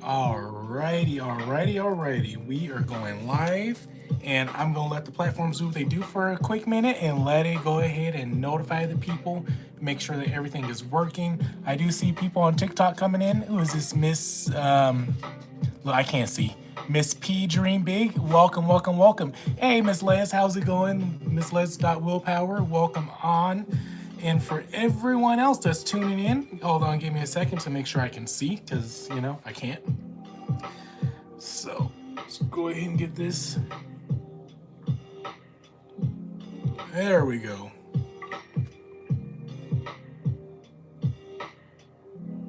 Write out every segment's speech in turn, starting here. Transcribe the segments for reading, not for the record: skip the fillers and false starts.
Alrighty. We are going live, and I'm gonna let the platforms do what they do for a quick minute and let it go ahead and notify the people, make sure that everything is working. I do see people on TikTok coming in. Who is this, Miss? Look, I can't see. Miss P Dream Big, welcome. Hey, Miss Les, how's it going? Miss Les Willpower, welcome on. And for everyone else that's tuning in, hold on, give me a second to make sure I can see, because, I can't. So, let's go ahead and get this. There we go.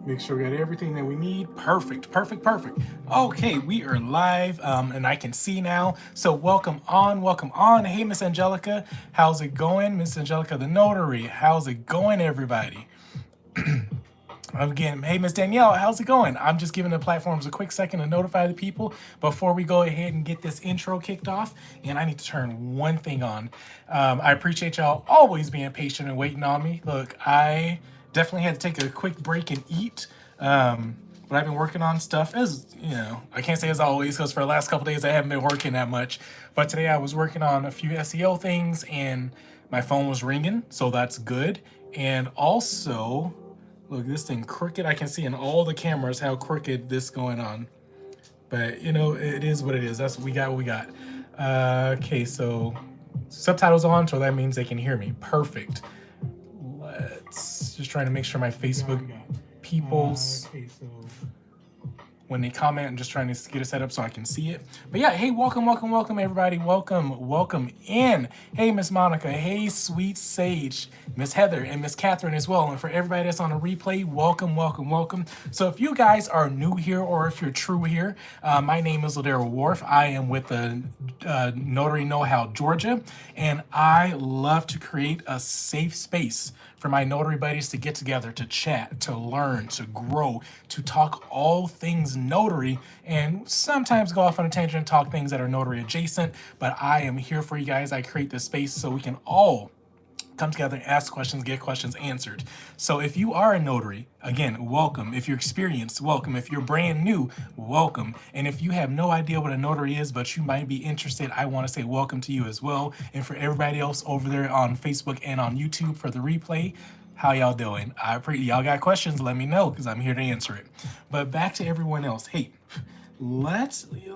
Make sure we got everything that we need. Perfect. Okay, we are live, and I can see now. So welcome on. Hey, Miss Angelica, how's it going? Miss Angelica, the notary, how's it going, everybody? Again, hey, Miss Danielle, how's it going? I'm just giving the platforms a quick second to notify the people before we go ahead and get this intro kicked off. And I need to turn one thing on. I appreciate y'all always being patient and waiting on me. Look, I definitely had to take a quick break and eat. But I've been working on stuff as, I can't say as always, because for the last couple days I haven't been working that much. But today I was working on a few SEO things and my phone was ringing, so that's good. And also, look, this thing crooked. I can see in all the cameras how crooked this going on. But, it is what it is. That's what we got. Okay, so subtitles on, so that means they can hear me. Perfect. Let's just trying to make sure my Facebook people's, when they comment, I'm just trying to get it set up so I can see it. But yeah, hey, welcome, everybody. Welcome in. Hey, Miss Monica. Hey, Sweet Sage. Miss Heather and Miss Catherine as well. And for everybody that's on a replay, welcome. So if you guys are new here or if you're true here, my name is Ladero Wharf. I am with the Notary Know-How Georgia, and I love to create a safe space for my notary buddies to get together, to chat, to learn, to grow, to talk all things notary, and sometimes go off on a tangent and talk things that are notary adjacent. But I am here for you guys. I create this space so we can all come together and ask questions, get questions answered. So if you are a notary, again, welcome. If you're experienced, welcome. If you're brand new, welcome. And if you have no idea what a notary is, but you might be interested, I want to say welcome to you as well. And for everybody else over there on Facebook and on YouTube for the replay, how y'all doing? Y'all got questions, let me know, because I'm here to answer it. But back to everyone else. Hey, let's do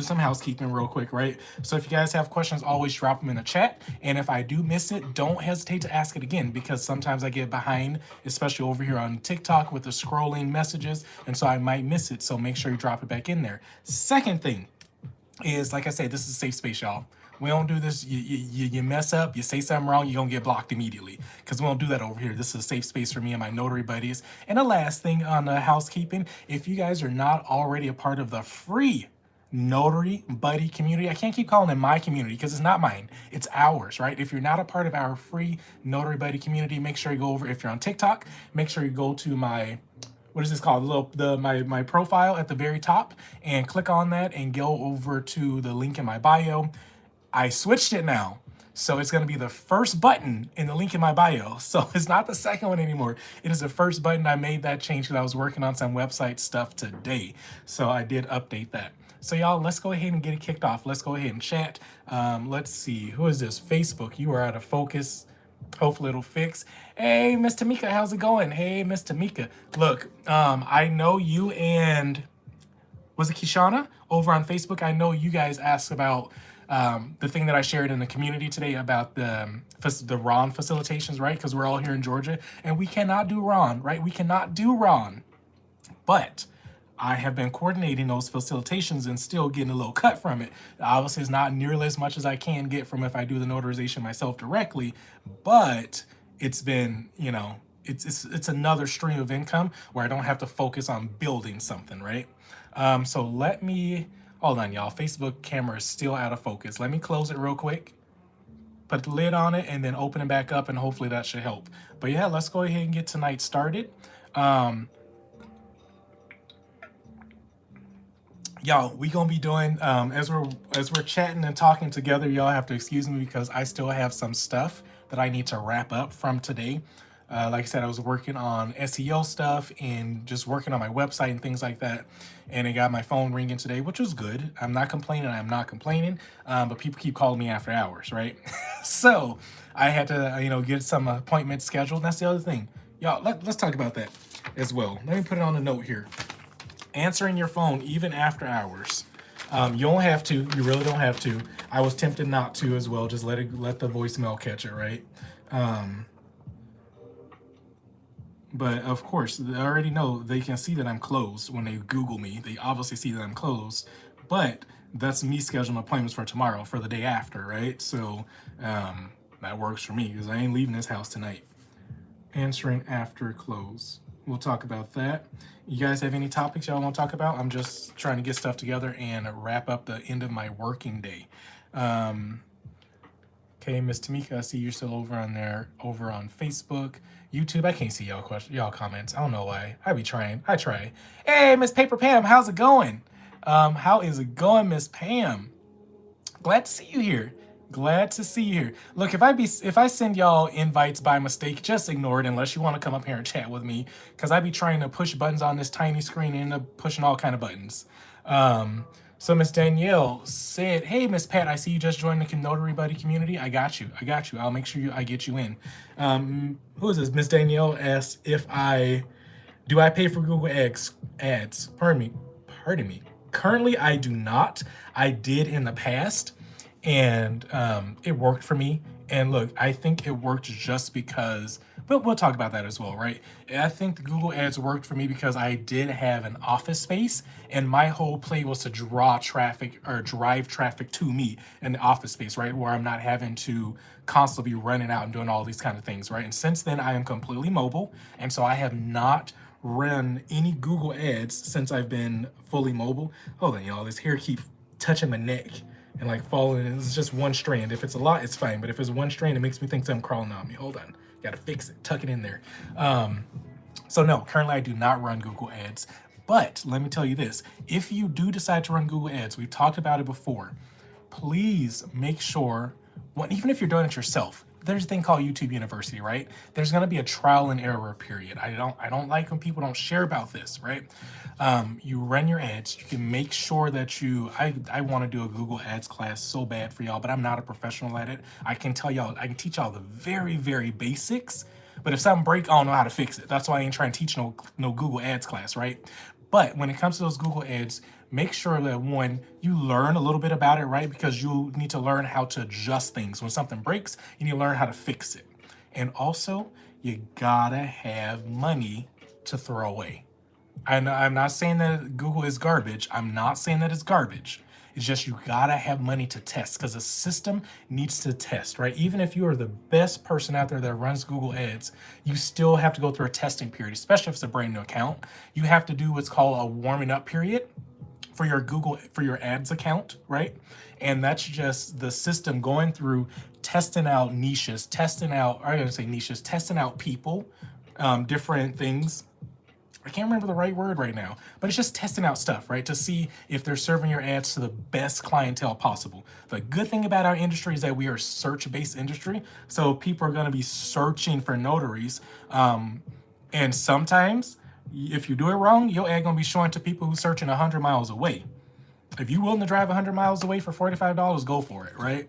some housekeeping real quick, right? So if you guys have questions, always drop them in the chat, and if I do miss it, don't hesitate to ask it again, because sometimes I get behind, especially over here on TikTok with the scrolling messages, and so I might miss it. So make sure you drop it back in there. Second thing is, like I said, this is a safe space, y'all. We don't do this. You mess up, you say something wrong, you're going to get blocked immediately, because we don't do that over here. This is a safe space for me and my notary buddies. And the last thing on the housekeeping, if you guys are not already a part of the free notary buddy community, I can't keep calling it my community because it's not mine, it's ours, right? If you're not a part of our free notary buddy community, make sure you go over. If you're on TikTok, make sure you go to my, what is this called? My profile at the very top, and click on that and go over to the link in my bio. I switched it now, so it's going to be the first button in the link in my bio. So it's not the second one anymore. It is the first button. I made that change because I was working on some website stuff today, so I did update that. So y'all, let's go ahead and get it kicked off. Let's go ahead and chat. Let's see, who is this? Facebook, you are out of focus. Hopefully it'll fix. Hey, Miss Tamika, how's it going? Hey, Miss Tamika. Look, I know you and, was it Kishana over on Facebook? I know you guys asked about the thing that I shared in the community today about the RON facilitations, right? Because we're all here in Georgia and we cannot do RON, right? We cannot do RON, but I have been coordinating those facilitations and still getting a little cut from it. Obviously, it's not nearly as much as I can get from if I do the notarization myself directly, but it's been, it's another stream of income where I don't have to focus on building something, right? So let me, hold on, y'all. Facebook camera is still out of focus. Let me close it real quick, put the lid on it, and then open it back up, and hopefully that should help. But yeah, let's go ahead and get tonight started. Y'all, we gonna be doing, as we're chatting and talking together, y'all have to excuse me because I still have some stuff that I need to wrap up from today. Like I said, I was working on SEO stuff and just working on my website and things like that. And it got my phone ringing today, which was good. I'm not complaining. I'm not complaining. But people keep calling me after hours, right? So I had to, get some appointments scheduled. And that's the other thing. Y'all, let's talk about that as well. Let me put it on a note here. Answering your phone even after hours. You don't have to. You really don't have to. I was tempted not to as well. Just let the voicemail catch it, right? But of course, they already know they can see that I'm closed when they Google me. They obviously see that I'm closed, but that's me scheduling appointments for tomorrow for the day after, right? So that works for me because I ain't leaving this house tonight. Answering after close. We'll talk about that. You guys have any topics y'all want to talk about? I'm just trying to get stuff together and wrap up the end of my working day. Okay, Miss Tamika, I see you're still over on Facebook. YouTube, I can't see y'all comments. I don't know why. I be trying. I try. Hey, Miss Paper Pam, how's it going? How is it going, Miss Pam? Glad to see you here. Glad to see you here. Look, if I send y'all invites by mistake, just ignore it unless you want to come up here and chat with me, because I be trying to push buttons on this tiny screen and end up pushing all kind of buttons. So Miss Danielle said, "Hey, Miss Pat, I see you just joined the Notary Buddy community. I got you. I'll make sure I get you in." Who is this? Miss Danielle asks if do I pay for Google ads? Pardon me. Currently, I do not. I did in the past, and it worked for me. And look, I think it worked just because, but we'll talk about that as well, right? I think the Google ads worked for me because I did have an office space, and my whole play was to draw traffic or drive traffic to me in the office space, right? Where I'm not having to constantly be running out and doing all these kind of things, right? And since then, I am completely mobile, and so I have not run any Google ads since I've been fully mobile. Hold on, y'all, this hair keeps touching my neck and like falling. It's just one strand. If it's a lot, it's fine. But if it's one strand, it makes me think something crawling on me. Hold on. Gotta fix it. Tuck it in there. So no, currently I do not run Google ads. But let me tell you this. If you do decide to run Google ads, we've talked about it before, please make sure, even if you're doing it yourself, there's a thing called YouTube University, right? There's gonna be a trial and error period. I don't like when people don't share about this, right? You run your ads. You can make sure that I want to do a Google Ads class so bad for y'all, but I'm not a professional at it. I can teach y'all the very, very basics. But if something breaks, I don't know how to fix it. That's why I ain't trying to teach no Google Ads class, right? But when it comes to those Google Ads, make sure that one, you learn a little bit about it, right? Because you need to learn how to adjust things. When something breaks, you need to learn how to fix it. And also, you gotta have money to throw away. I'm not saying that Google is garbage. I'm not saying that it's garbage. It's just you gotta have money to test, because the system needs to test, right? Even if you are the best person out there that runs Google Ads, you still have to go through a testing period, especially if it's a brand new account. You have to do what's called a warming up period for your ads account, right? And that's just the system going through testing out niches, testing out people, different things. I can't remember the right word right now, but it's just testing out stuff, right? To see if they're serving your ads to the best clientele possible. The good thing about our industry is that we are a search-based industry, so people are going to be searching for notaries. And sometimes, if you do it wrong, your ad going to be showing to people who's searching 100 miles away. If you're willing to drive 100 miles away for $45, go for it, right?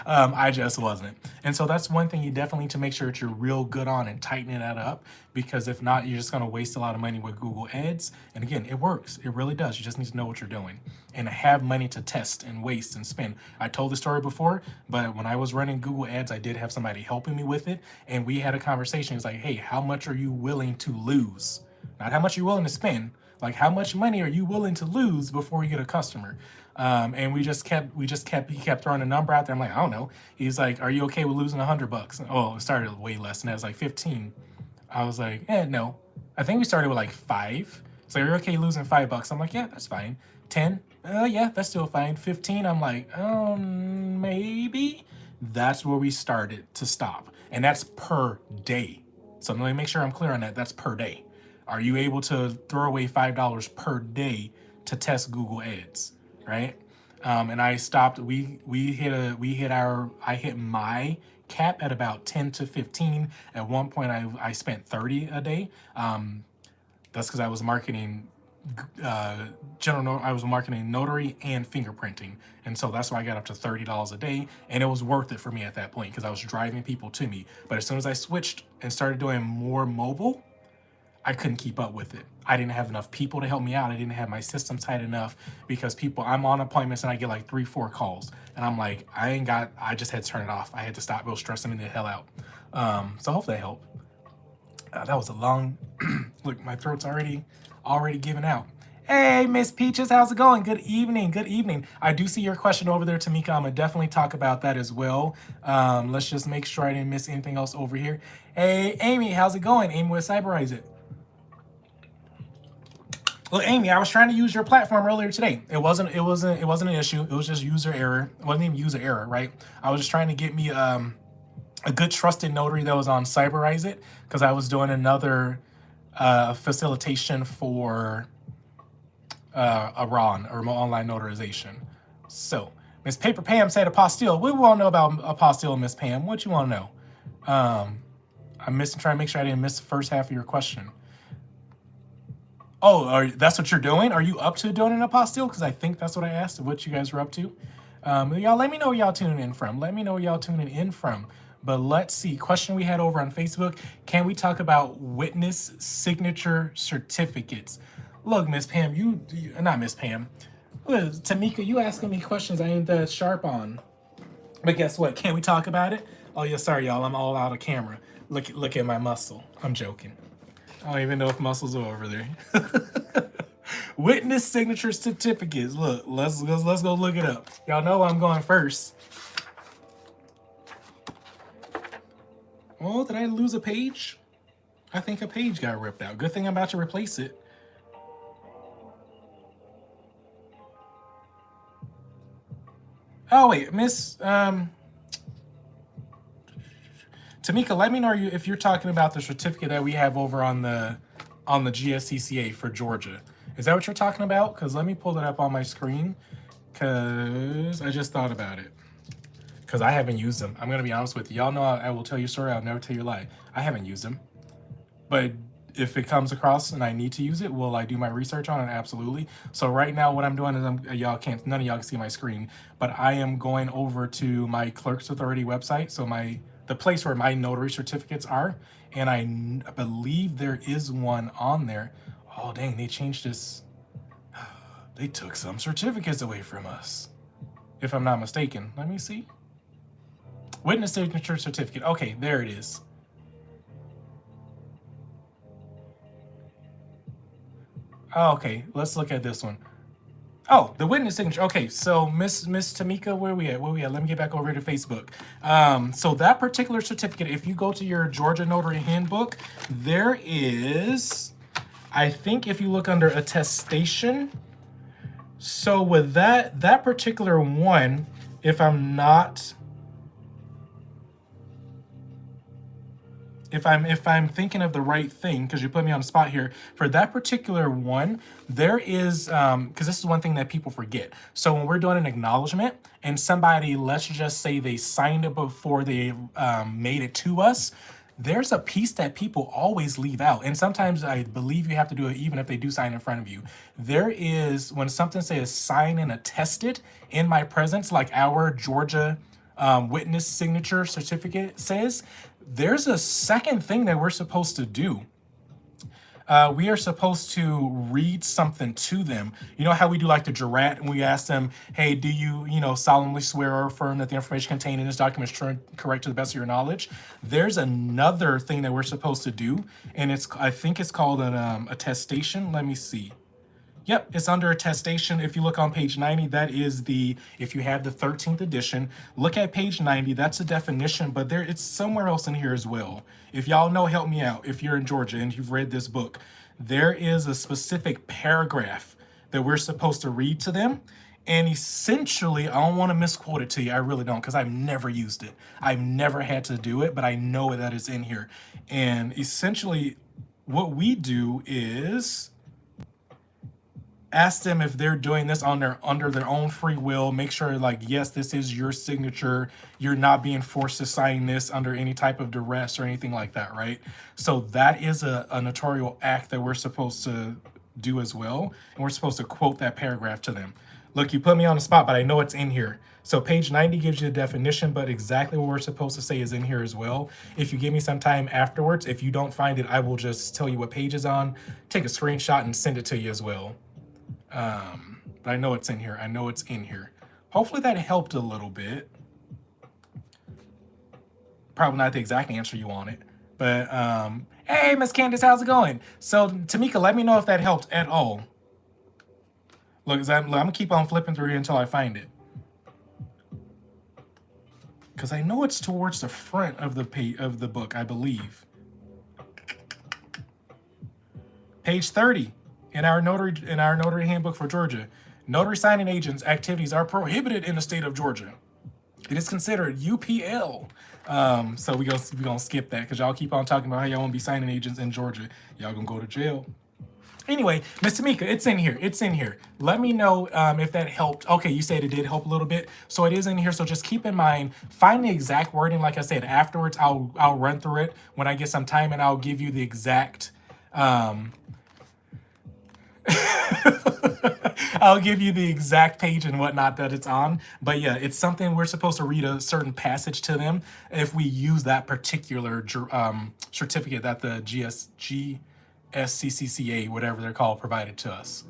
I just wasn't. And so that's one thing you definitely need to make sure that you're real good on and tightening that up, because if not, you're just going to waste a lot of money with Google Ads. And again, it works. It really does. You just need to know what you're doing and have money to test and waste and spend. I told the story before, but when I was running Google Ads, I did have somebody helping me with it. And we had a conversation. It's like, hey, how much are you willing to lose? Not how much you're willing to spend. Like, how much money are you willing to lose before you get a customer? And he kept throwing a number out there. I'm like, I don't know. He's like, are you okay with losing $100? Oh, it started way less than that. It was like 15. I was like, no. I think we started with like 5. So you're okay losing $5? I'm like, yeah, that's fine. 10? Yeah, that's still fine. 15? I'm like, maybe. That's where we started to stop. And that's per day. So let me make sure I'm clear on that. That's per day. Are you able to throw away $5 per day to test Google Ads, right? And I stopped. I hit my cap at about 10 to 15. At one point, I spent 30 a day. That's because I was marketing I was marketing notary and fingerprinting, and so that's why I got up to $30 a day, and it was worth it for me at that point because I was driving people to me. But as soon as I switched and started doing more mobile, I couldn't keep up with it. I didn't have enough people to help me out. I didn't have my system tight enough because I'm on appointments and I get like 3, 4 calls. And I'm like, I just had to turn it off. I had to stop. It was stressing me the hell out. So hopefully that helped. That was a long, look, my throat's already giving out. Hey, Miss Peaches, how's it going? Good evening. Good evening. I do see your question over there, Tamika. I'm gonna definitely talk about that as well. Let's just make sure I didn't miss anything else over here. Hey, Amy, how's it going? Amy with Cyberize It. Well, Amy, I was trying to use your platform earlier today. It wasn't an issue. It was just user error. It wasn't even user error, right? I was just trying to get me a good trusted notary that was on Cyberize It because I was doing another facilitation for a RON or online notarization. So Miss Paper Pam said apostille. We want to know about apostille, Miss Pam. What you want to know? I'm trying to make sure I didn't miss the first half of your question. Oh, that's what you're doing? Are you up to doing an apostille? Because I think that's what I asked, what you guys were up to. Y'all let me know where y'all tuning in from. Let me know where y'all tuning in from. But let's see. Question we had over on Facebook. Can we talk about witness signature certificates? Look, Miss Pam, not Miss Pam. Tamika, you asking me questions I ain't that sharp on. But guess what? Can we talk about it? Oh, yeah, sorry, y'all. I'm all out of camera. Look at my muscle. I'm joking. I don't even know if muscles are over there. Witness signature certificates. Look, let's go look it up. Y'all know I'm going first. Oh, did I lose a page? I think a page got ripped out. Good thing I'm about to replace it. Oh wait, Miss Tamika, let me know if you're talking about the certificate that we have over on the GSCCA for Georgia. Is that what you're talking about? Because let me pull it up on my screen because I just thought about it. Because I haven't used them. I'm going to be honest with you. Y'all know I will tell you a story. I'll never tell you a lie. I haven't used them. But if it comes across and I need to use it, will I do my research on it? Absolutely. So right now what I'm doing is none of y'all can see my screen, but I am going over to my Clerks Authority website. So the place where my notary certificates are. And I believe there is one on there. Oh, dang, they changed this. They took some certificates away from us, if I'm not mistaken. Let me see. Witness signature certificate. Okay, there it is. Oh, okay, let's look at this one. Oh, the witness signature. Okay, so Miss Tamika, where we at? Let me get back over to Facebook. So that particular certificate, if you go to your Georgia Notary Handbook, there is, I think if you look under attestation, so with that particular one, if I'm thinking of the right thing, because you put me on the spot here, for that particular one, there is, because this is one thing that people forget. So when we're doing an acknowledgement and somebody, let's just say they signed it before they made it to us, there's a piece that people always leave out. And sometimes I believe you have to do it even if they do sign in front of you. There is, when something says sign and attested in my presence, like our Georgia witness signature certificate says, there's a second thing that we're supposed to do. We are supposed to read something to them. You know how we do like the jurat and we ask them, hey, do you solemnly swear or affirm that the information contained in this document is correct to the best of your knowledge? There's another thing that we're supposed to do, and I think it's called an attestation. Let me see. Yep, it's under attestation. If you look on page 90, that is if you have the 13th edition, look at page 90, that's a definition, but it's somewhere else in here as well. If y'all know, help me out. If you're in Georgia and you've read this book, there is a specific paragraph that we're supposed to read to them. And essentially, I don't want to misquote it to you. I really don't, because I've never used it. I've never had to do it, but I know that it's in here. And essentially, what we do is, ask them if they're doing this on their under their own free will. Make sure, like, yes, this is your signature. You're not being forced to sign this under any type of duress or anything like that, right? So that is a notarial act that we're supposed to do as well, and we're supposed to quote that paragraph to them. Look, you put me on the spot, but I know it's in here. So page 90 gives you the definition, but exactly what we're supposed to say is in here as well. If you give me some time afterwards, if you don't find it, I will just tell you what page is on, take a screenshot and send it to you as well. But I know it's in here. I know it's in here. Hopefully that helped a little bit. Probably not the exact answer you wanted, but hey, Miss Candace, how's it going? So Tamika, let me know if that helped at all. Look, I'm gonna keep on flipping through here until I find it, because I know it's towards the front of the page of the book, I believe. Page 30 in our notary handbook for Georgia. Notary signing agents' activities are prohibited in the state of Georgia. It is considered UPL. So we gonna skip that because y'all keep on talking about how y'all won't be signing agents in Georgia. Y'all gonna go to jail. Anyway, Miss Tamika, it's in here. It's in here. Let me know if that helped. Okay, you said it did help a little bit. So it is in here. So just keep in mind, find the exact wording. Like I said, afterwards, I'll run through it when I get some time, and I'll give you the exact I'll give you the exact page and whatnot that it's on. But yeah, it's something we're supposed to read a certain passage to them if we use that particular certificate that the GSCCCA, whatever they're called, provided to us.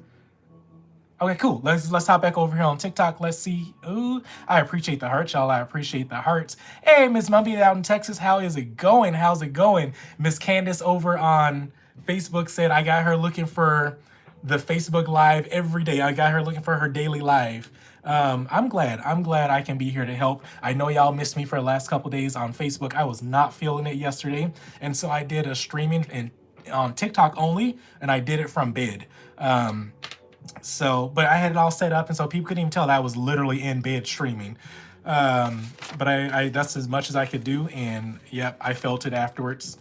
Okay, cool. Let's hop back over here on TikTok. Let's see. Ooh, I appreciate the hearts, y'all. I appreciate the hearts. Hey, Miss Mumpy out in Texas. How is it going? How's it going? Miss Candace over on Facebook said I got her looking for the Facebook Live every day. I got her looking for her daily live. I'm glad I can be here to help. I know y'all missed me for the last couple days on Facebook. I was not feeling it yesterday, and so I did a streaming on TikTok only, and I did it from bed. But I had it all set up, and so people couldn't even tell that I was literally in bed streaming. But I that's as much as I could do, and yep, I felt it afterwards.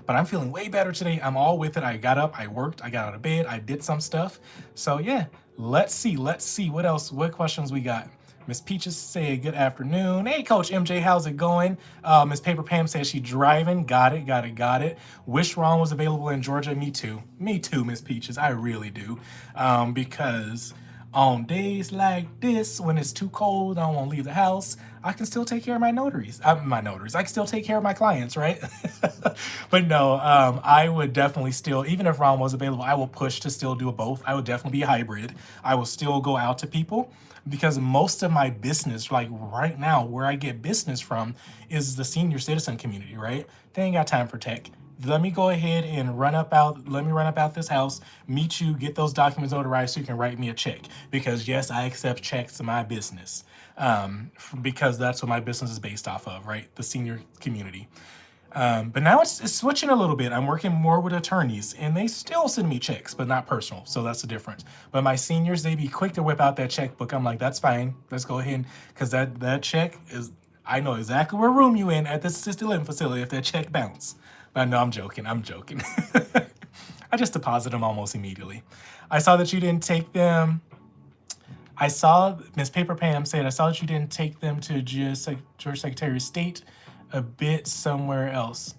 But I'm feeling way better today. I'm all with it. I got up, I worked, I got out of bed, I did some stuff. So yeah, let's see what else, what questions we got. Miss Peaches said, good afternoon. Hey, Coach MJ, how's it going? Miss Paper Pam says she driving. Got it. Wish Ron was available in Georgia. Me too, Miss Peaches. I really do. Because on days like this, when it's too cold, I don't want to leave the house, I can still take care of my notaries. I can still take care of my clients, right? But no, I would definitely still, even if Ron was available, I will push to still do both. I would definitely be a hybrid. I will still go out to people, because most of my business, like right now, where I get business from is the senior citizen community, right? They ain't got time for tech. Let me go ahead and run up out this house, meet you, get those documents notarized so you can write me a check. Because yes, I accept checks in my business, because that's what my business is based off of, right? The senior community. But now it's switching a little bit. I'm working more with attorneys, and they still send me checks, but not personal. So that's the difference. But my seniors, they be quick to whip out that checkbook. I'm like, that's fine. Let's go ahead, because that check is, I know exactly what room you in at this assisted living facility if that check bounce. But no, I'm joking. I just deposit them almost immediately. I saw that you didn't take them. I saw Miss Paper Pam said, I saw that you didn't take them to Georgia Secretary of State, a bit somewhere else.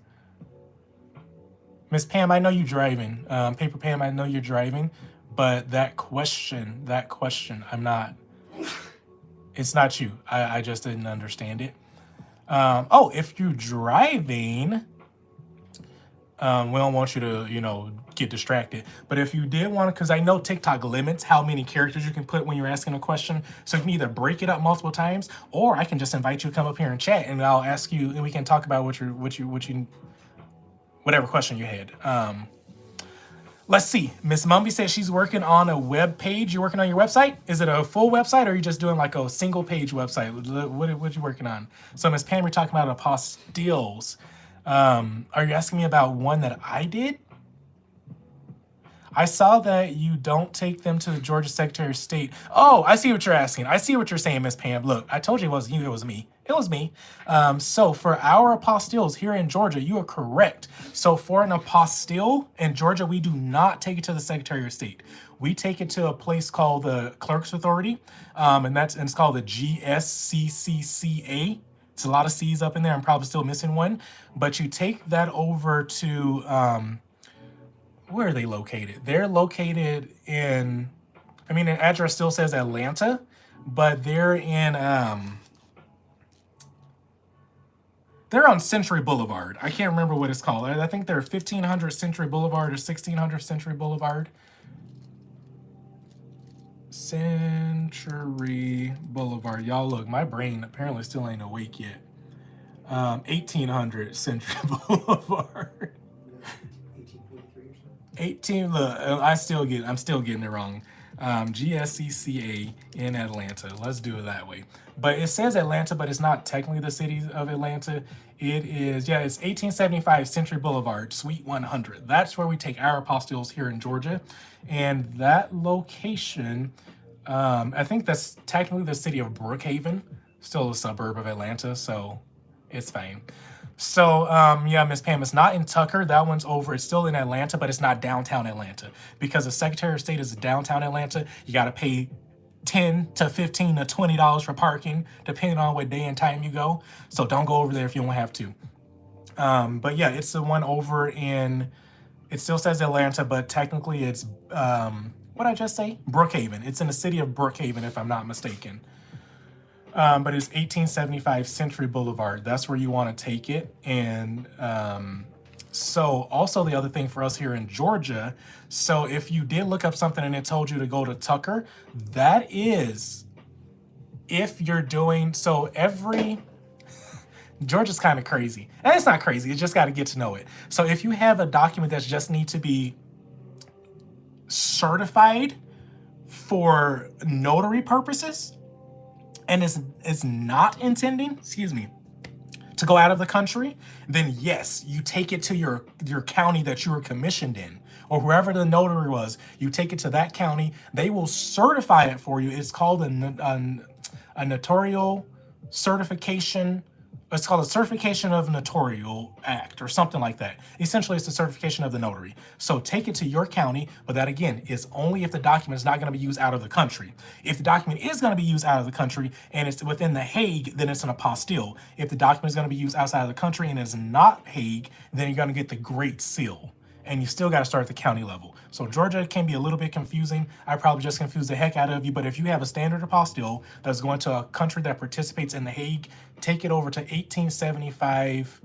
Miss Pam, I know you're driving. Paper Pam, I know you're driving, but that question, I'm not, it's not you. I just didn't understand it. Oh, if you're driving, we don't want you to, get distracted. But if you did want to, because I know TikTok limits how many characters you can put when you're asking a question. So you can either break it up multiple times, or I can just invite you to come up here and chat, and I'll ask you, and we can talk about whatever question you had. Let's see. Miss Mumby says she's working on a web page. You're working on your website? Is it a full website, or are you just doing like a single page website? What you working on? So Miss Pam, you're talking about apostilles. Are you asking me about one that I did? I saw that you don't take them to the Georgia Secretary of State. Oh, I see what you're asking. I see what you're saying, Miss Pam. Look, I told you it wasn't you, it was me. It was me. So for our apostilles here in Georgia, you are correct. So for an apostille in Georgia, we do not take it to the Secretary of State. We take it to a place called the Clerk's Authority, and it's called the GSCCCA. It's a lot of C's up in there. I'm probably still missing one, but you take that over to where are they located? They're located in, I mean, the address still says Atlanta, but they're in they're on Century Boulevard. I can't remember what it's called. I think they're 1500 Century Boulevard or 1600 Century Boulevard. Century Boulevard. Y'all look, my brain apparently still ain't awake yet. 1800 Century Boulevard. 18. Look, I'm still getting it wrong. GSCCA in Atlanta. Let's do it that way. But it says Atlanta, but it's not technically the city of Atlanta. It is, yeah, it's 1875 Century Boulevard, Suite 100. That's where we take our apostilles here in Georgia. And that location, I think that's technically the city of Brookhaven, still a suburb of Atlanta, so it's fine. So, yeah, Miss Pam, it's not in Tucker. That one's over. It's still in Atlanta, but it's not downtown Atlanta. Because the Secretary of State is downtown Atlanta, you got to pay $10 to $15 to $20 for parking, depending on what day and time you go. So don't go over there if you don't have to. But yeah, it's the one over in, it still says Atlanta, but technically it's, what did I just say? Brookhaven. It's in the city of Brookhaven, if I'm not mistaken. But it's 1875 Century Boulevard. That's where you want to take it. And so also the other thing for us here in Georgia, so if you did look up something and it told you to go to Tucker, that is if you're doing, so every, Georgia's kind of crazy. And it's not crazy, you just got to get to know it. So if you have a document that just needs to be certified for notary purposes, and is not intending, excuse me, to go out of the country, then yes, you take it to your county that you were commissioned in, or whoever the notary was, you take it to that county, they will certify it for you. It's called a notarial certification. It's called a certification of notarial act or something like that. Essentially, it's a certification of the notary. So take it to your county, but that again is only if the document is not going to be used out of the country. If the document is going to be used out of the country and it's within the Hague, then it's an apostille. If the document is going to be used outside of the country and it's not Hague, then you're going to get the Great Seal. And you still got to start at the county level. So Georgia can be a little bit confusing. I probably just confused the heck out of you, but if you have a standard apostille that's going to a country that participates in the Hague, take it over to 1875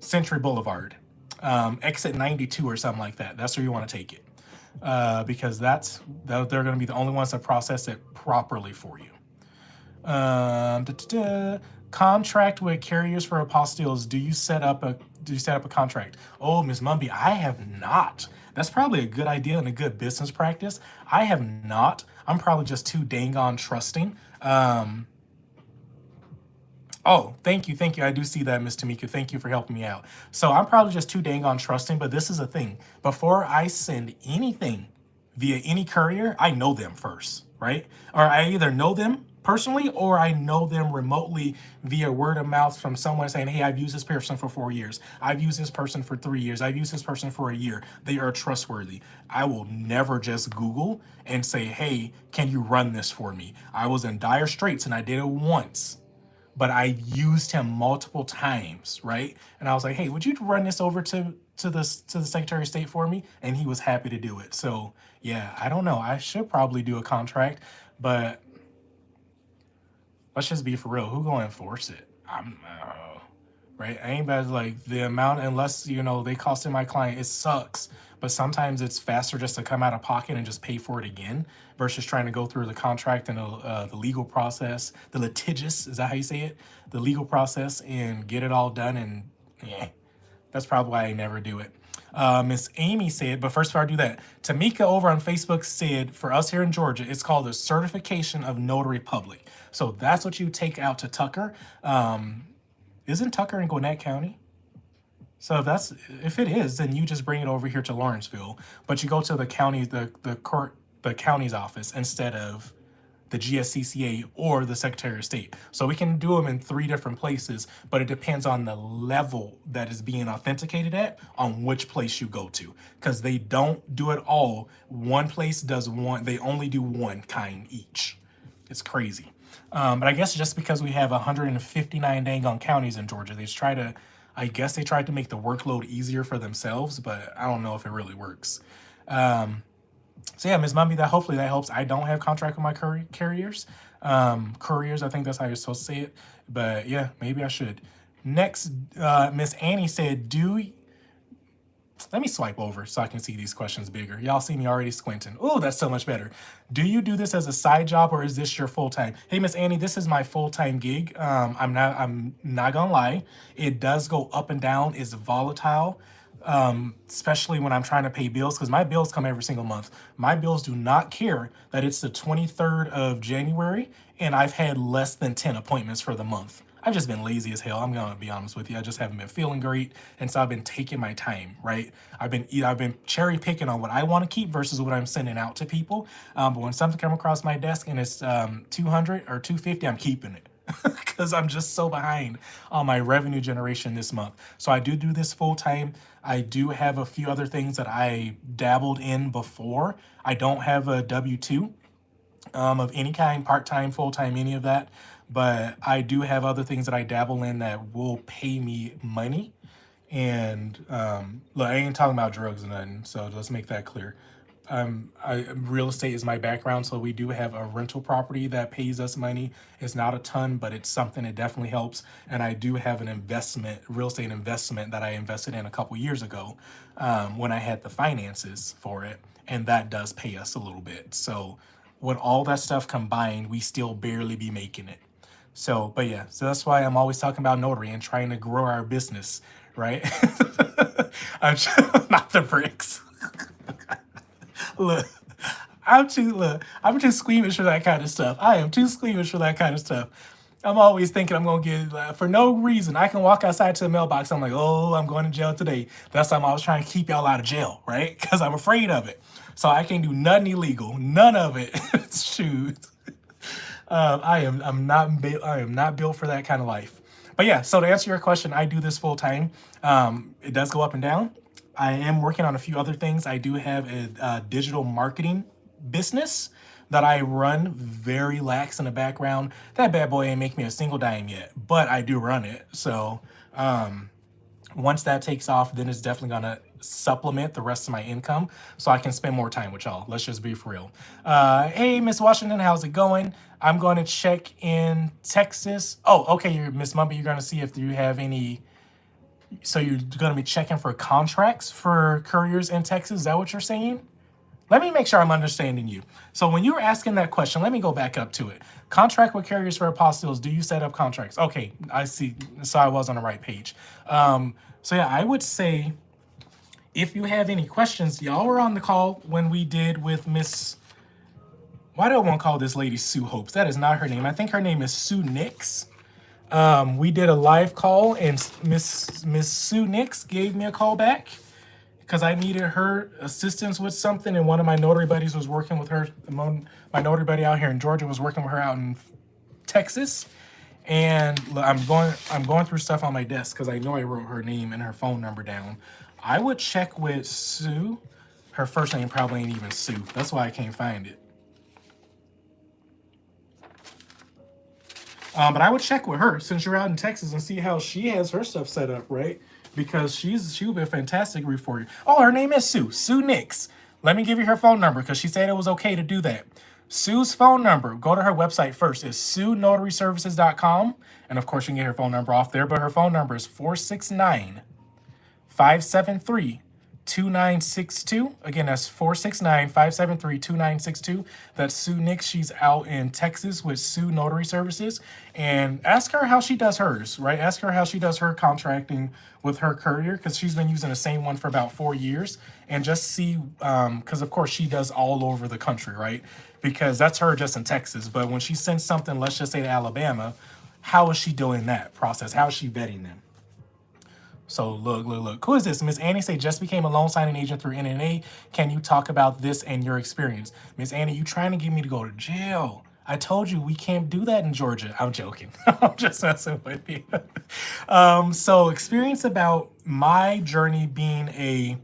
Century Boulevard, exit 92 or something like that. That's where you want to take it, because they're going to be the only ones that process it properly for you. Contract with carriers for apostilles. Do you set up a contract? Oh, Ms. Mumby, I have not. That's probably a good idea and a good business practice. I have not. I'm probably just too dang on trusting. Oh, thank you. I do see that, Ms. Tamika. Thank you for helping me out. So I'm probably just too dang on trusting, but this is a thing. Before I send anything via any courier, I know them first, right? Or I either know them personally or I know them remotely via word of mouth from someone saying, hey, I've used this person for 4 years. I've used this person for 3 years. I've used this person for a year. They are trustworthy. I will never just Google and say, hey, can you run this for me? I was in dire straits and I did it once, but I used him multiple times, right? And I was like, hey, would you run this over to the Secretary of State for me? And he was happy to do it. So yeah, I don't know. I should probably do a contract, but let's just be for real. Who gonna enforce it? Right? I ain't bad like the amount, unless, they costing my client, it sucks. But sometimes it's faster just to come out of pocket and just pay for it again versus trying to go through the contract and the legal process, the litigious, is that how you say it? The legal process and get it all done. And yeah, that's probably why I never do it. Miss Amy said, but first before I do that, Tamika over on Facebook said, for us here in Georgia, it's called the Certification of Notary Public. So that's what you take out to Tucker. Isn't Tucker in Gwinnett County? So if it is, then you just bring it over here to Lawrenceville, but you go to the county, the county's office instead of the GSCCA, or the Secretary of State. So we can do them in 3 different places, but it depends on the level that is being authenticated at, on which place you go to, because they don't do it all. One place does one, they only do one kind each. It's crazy. But I guess just because we have 159 dang on counties in Georgia, they just try to, I guess they tried to make the workload easier for themselves, but I don't know if it really works. So yeah, Ms. Mummy, that hopefully that helps. I don't have contract with my carriers. Couriers, I think that's how you're supposed to say it. But yeah, maybe I should. Next, Miss Annie said, let me swipe over so I can see these questions bigger. Y'all see me already squinting. Oh, that's so much better. Do you do this as a side job, or is this your full-time? Hey, Miss Annie, this is my full-time gig. I'm not gonna lie. It does go up and down. It's volatile. Especially when I'm trying to pay bills, because my bills come every single month. My bills do not care that it's the 23rd of January and I've had less than 10 appointments for the month. I've just been lazy as hell. I'm gonna be honest with you. I just haven't been feeling great, and so I've been taking my time. Right? I've been cherry picking on what I want to keep versus what I'm sending out to people. But when something comes across my desk and it's 200 or 250, I'm keeping it. Because I'm just so behind on my revenue generation this month. So I do this full time. I do have a few other things that I dabbled in before. I don't have a W-2 of any kind, part-time, full-time, any of that. But I do have other things that I dabble in that will pay me money. And look, I ain't talking about drugs or nothing, so let's make that clear. Real estate is my background, so we do have a rental property that pays us money. It's not a ton, but it's something that definitely helps. And I do have an investment, real estate investment, that I invested in a couple years ago when I had the finances for it, and that does pay us a little bit. So with all that stuff combined, we still barely be making it. So, but yeah, so that's why I'm always talking about notary and trying to grow our business, right? I'm not the bricks. Look, I'm too squeamish for that kind of stuff. I am too squeamish for that kind of stuff. I'm always thinking I'm gonna get for no reason. I can walk outside to the mailbox. I'm like, oh, I'm going to jail today. That's why I'm always trying to keep y'all out of jail, right? Because I'm afraid of it. So I can't do nothing illegal. None of it. Shoot. I am not built for that kind of life. But yeah, so to answer your question, I do this full time. It does go up and down. I am working on a few other things. I do have a digital marketing business that I run very lax in the background. That bad boy ain't make me a single dime yet, but I do run it. So once that takes off, then it's definitely gonna supplement the rest of my income so I can spend more time with y'all. Let's just be for real. Hey, Miss Washington, how's it going? I'm going to check in Texas. Oh, okay, Miss Mumpy, you're gonna see if you have any. So you're going to be checking for contracts for couriers in Texas? Is that what you're saying? Let me make sure I'm understanding you. So when you were asking that question, let me go back up to it. Contract with carriers for apostilles. Do you set up contracts? Okay, I see. So I was on the right page. So yeah, I would say if you have any questions, y'all were on the call when we did with Miss... Why do I want to call this lady Sue Hopes? That is not her name. I think her name is Sue Nix. We did a live call, and Miss Sue Nix gave me a call back because I needed her assistance with something, and one of my notary buddies was working with her. My notary buddy out here in Georgia was working with her out in Texas, and I'm going through stuff on my desk because I know I wrote her name and her phone number down. I would check with Sue. Her first name probably ain't even Sue. That's why I can't find it. But I would check with her since you're out in Texas and see how she has her stuff set up, right? Because she would be a fantastic read for you. Oh, her name is Sue. Sue Nix. Let me give you her phone number because she said it was okay to do that. Sue's phone number, go to her website first, is suenotaryservices.com. And of course, you can get her phone number off there, but her phone number is 469-573-2962. Again, that's 469-573-2962. That's Sue Nix. She's out in Texas with Sue Notary Services. And ask her how she does hers, right? Ask her how she does her contracting with her courier, because she's been using the same one for about 4 years. And just see, because of course she does all over the country, right? Because that's her just in Texas. But when she sends something, let's just say to Alabama, how is she doing that process? How is she vetting them? So look. Who is this? Miss Annie say just became a loan signing agent through NNA. Can you talk about this and your experience? Miss Annie, you trying to get me to go to jail? I told you we can't do that in Georgia. I'm joking. I'm just messing with you. So experience about my journey being a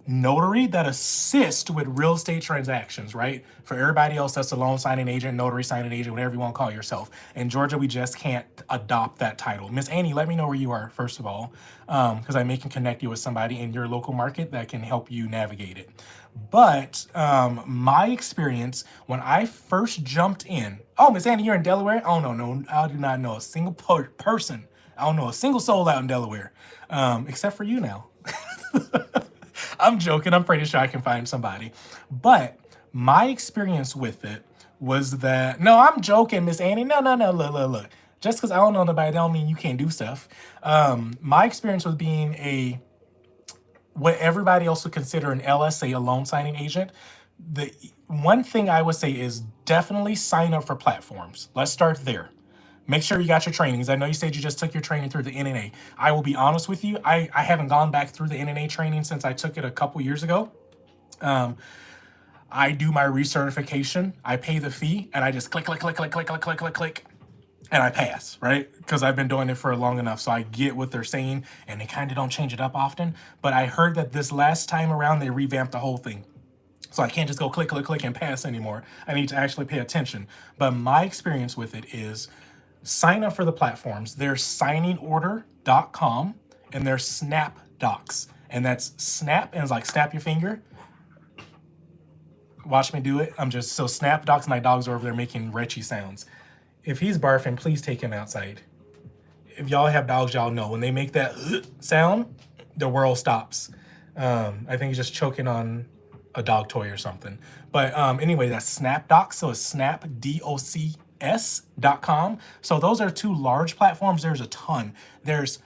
notary that assist with real estate transactions, right? For everybody else, that's a loan signing agent, notary signing agent, whatever you want to call yourself. In Georgia, we just can't adopt that title. Miss Annie, let me know where you are, first of all, because I may can connect you with somebody in your local market that can help you navigate it. But my experience when I first jumped in, oh, Miss Annie, you're in Delaware? Oh, no, I do not know a single person. I don't know a single soul out in Delaware, except for you now. I'm joking. I'm pretty sure I can find somebody. But my experience with it was that, no, I'm joking, Miss Annie. No. Look. Just because I don't know nobody, don't mean you can't do stuff. My experience with being what everybody else would consider an LSA, a loan signing agent, the one thing I would say is definitely sign up for platforms. Let's start there. Make sure you got your trainings. I know you said you just took your training through the NNA. I will be honest with you. I haven't gone back through the NNA training since I took it a couple years ago. I do my recertification. I pay the fee and I just click, and I pass, right? Because I've been doing it for long enough, so I get what they're saying, and they kind of don't change it up often. But I heard that this last time around, they revamped the whole thing. So I can't just go click and pass anymore. I need to actually pay attention. But my experience with it is sign up for the platforms. There's signingorder.com and there's SnapDocs. And that's snap, and it's like snap your finger. Watch me do it. So SnapDocs, my dogs are over there making retchy sounds. If he's barfing, please take him outside. If y'all have dogs, y'all know when they make that sound, the world stops. I think he's just choking on a dog toy or something. But anyway, that's SnapDocs. So it's snapdocs.com. So those are two large platforms. There's a ton. There's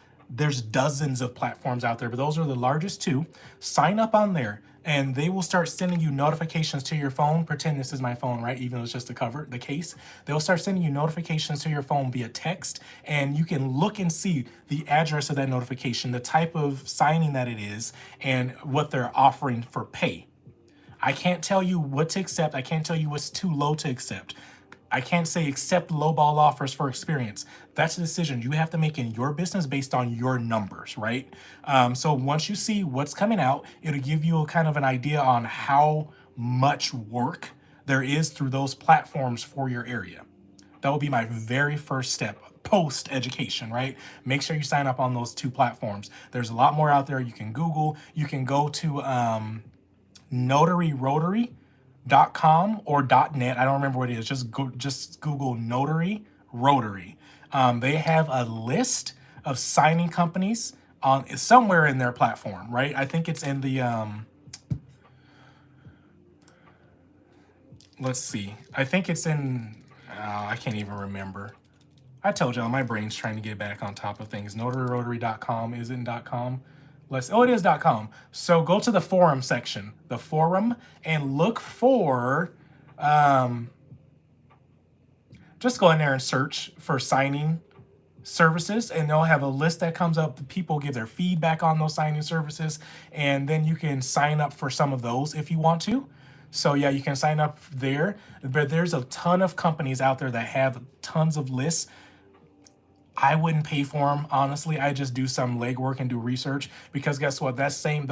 dozens of platforms out there, but those are the largest two. Sign up on there and they will start sending you notifications to your phone. Pretend this is my phone, right? Even though it's just the case. They'll start sending you notifications to your phone via text, and you can look and see the address of that notification, the type of signing that it is, and what they're offering for pay. I can't tell you what to accept. I can't tell you what's too low to accept. I can't say accept lowball offers for experience. That's a decision you have to make in your business based on your numbers, right? So once you see what's coming out, it'll give you a kind of an idea on how much work there is through those platforms for your area. That will be my very first step post education, right? Make sure you sign up on those two platforms. There's a lot more out there. You can Google, you can go to notaryrotary.com or .net. I don't remember what it is. Just Google Notary Rotary. They have a list of signing companies on somewhere in their platform, right? I think it's in the let's see. I think it's in I can't even remember. I told y'all my brain's trying to get back on top of things. Notaryrotary.com is in .com. It is .com. So go to the forum section, the forum, and look for, just go in there and search for signing services, and they'll have a list that comes up. People give their feedback on those signing services, and then you can sign up for some of those if you want to. So yeah, you can sign up there, but there's a ton of companies out there that have tons of lists. I wouldn't pay for them, honestly. I just do some legwork and do research, because guess what? Those same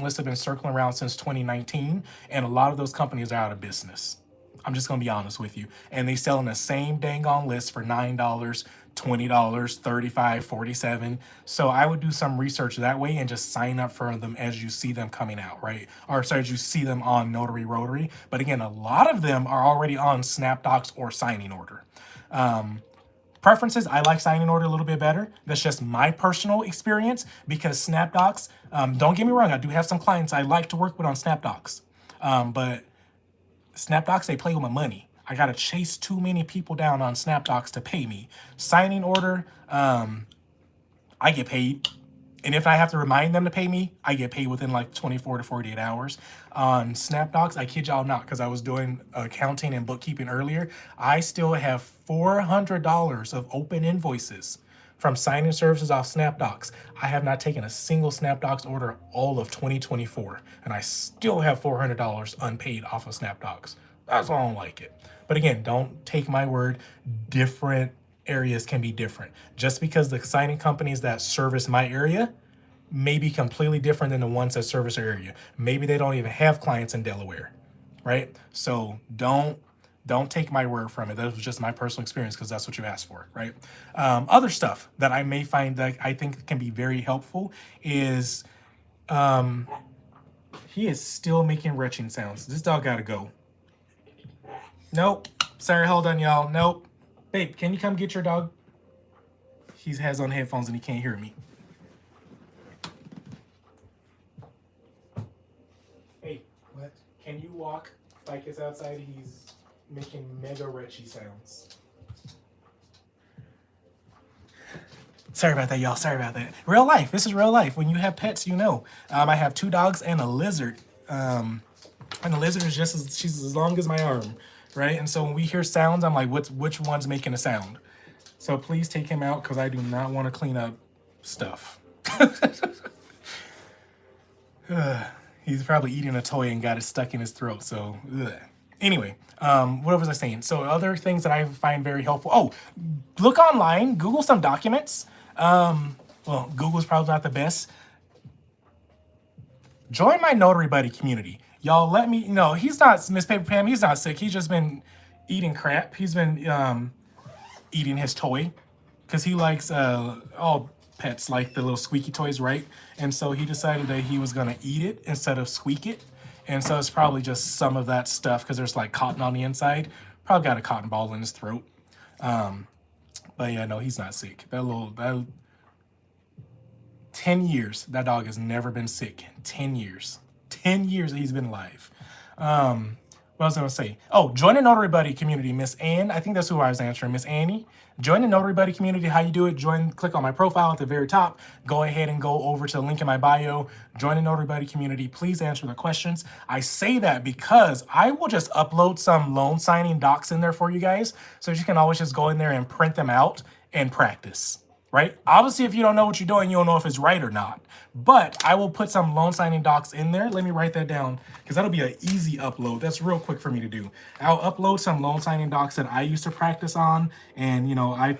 lists have been circling around since 2019, and a lot of those companies are out of business. I'm just gonna be honest with you. And they sell in the same dang on list for $9, $20, $35, $47. So I would do some research that way and just sign up for them as you see them coming out, right? Or sorry, as you see them on Notary Rotary. But again, a lot of them are already on SnapDocs or Signing Order. Preferences, I like Signing Order a little bit better. That's just my personal experience, because SnapDocs, don't get me wrong, I do have some clients I like to work with on SnapDocs. But SnapDocs, they play with my money. I gotta chase too many people down on SnapDocs to pay me. Signing Order, I get paid. And if I have to remind them to pay me, I get paid within like 24 to 48 hours. On SnapDocs, I kid y'all not, because I was doing accounting and bookkeeping earlier, I still have $400 of open invoices from signing services off SnapDocs. I have not taken a single SnapDocs order all of 2024, and I still have $400 unpaid off of SnapDocs. That's why I don't like it. But again, don't take my word. Different areas can be different. Just because the signing companies that service my area may be completely different than the ones that service your area. Maybe they don't even have clients in Delaware, right? So don't take my word from it. That was just my personal experience because that's what you asked for, right? Other stuff that I may find that I think can be very helpful is he is still making retching sounds. This dog gotta go. Nope. Sorry, hold on, y'all. Nope. Babe, can you come get your dog? He has on headphones and he can't hear me. Hey, what? Can you walk like it's outside? He's making mega retchy sounds. Sorry about that, y'all. Sorry about that. Real life. This is real life. When you have pets, you know. I have 2 dogs and a lizard. And the lizard is she's as long as my arm, right? And so when we hear sounds, I'm like, which one's making a sound? So please take him out because I do not want to clean up stuff. He's probably eating a toy and got it stuck in his throat. So anyway, what was I saying? So other things that I find very helpful. Oh, look online, Google some documents. Well, Google's probably not the best. Join my Notary Buddy community. Y'all let me know. He's not, Miss Paper Pam, he's not sick. He's just been eating crap. He's been eating his toy because he likes all pets like the little squeaky toys, right? And so he decided that he was gonna eat it instead of squeak it. And so it's probably just some of that stuff because there's like cotton on the inside. Probably got a cotton ball in his throat. But yeah, no, he's not sick. That 10 years, that dog has never been sick. 10 years. 10 years that he's been alive. What was I gonna say? Oh, join the Notary Buddy community, Miss Ann. I think that's who I was answering, Miss Annie. Join the Notary Buddy community. How you do it? Click on my profile at the very top. Go ahead and go over to the link in my bio. Join the Notary Buddy community. Please answer the questions. I say that because I will just upload some loan signing docs in there for you guys. So you can always just go in there and print them out and practice. Right? Obviously, if you don't know what you're doing, you don't know if it's right or not. But I will put some loan signing docs in there. Let me write that down because that'll be an easy upload. That's real quick for me to do. I'll upload some loan signing docs that I used to practice on, and I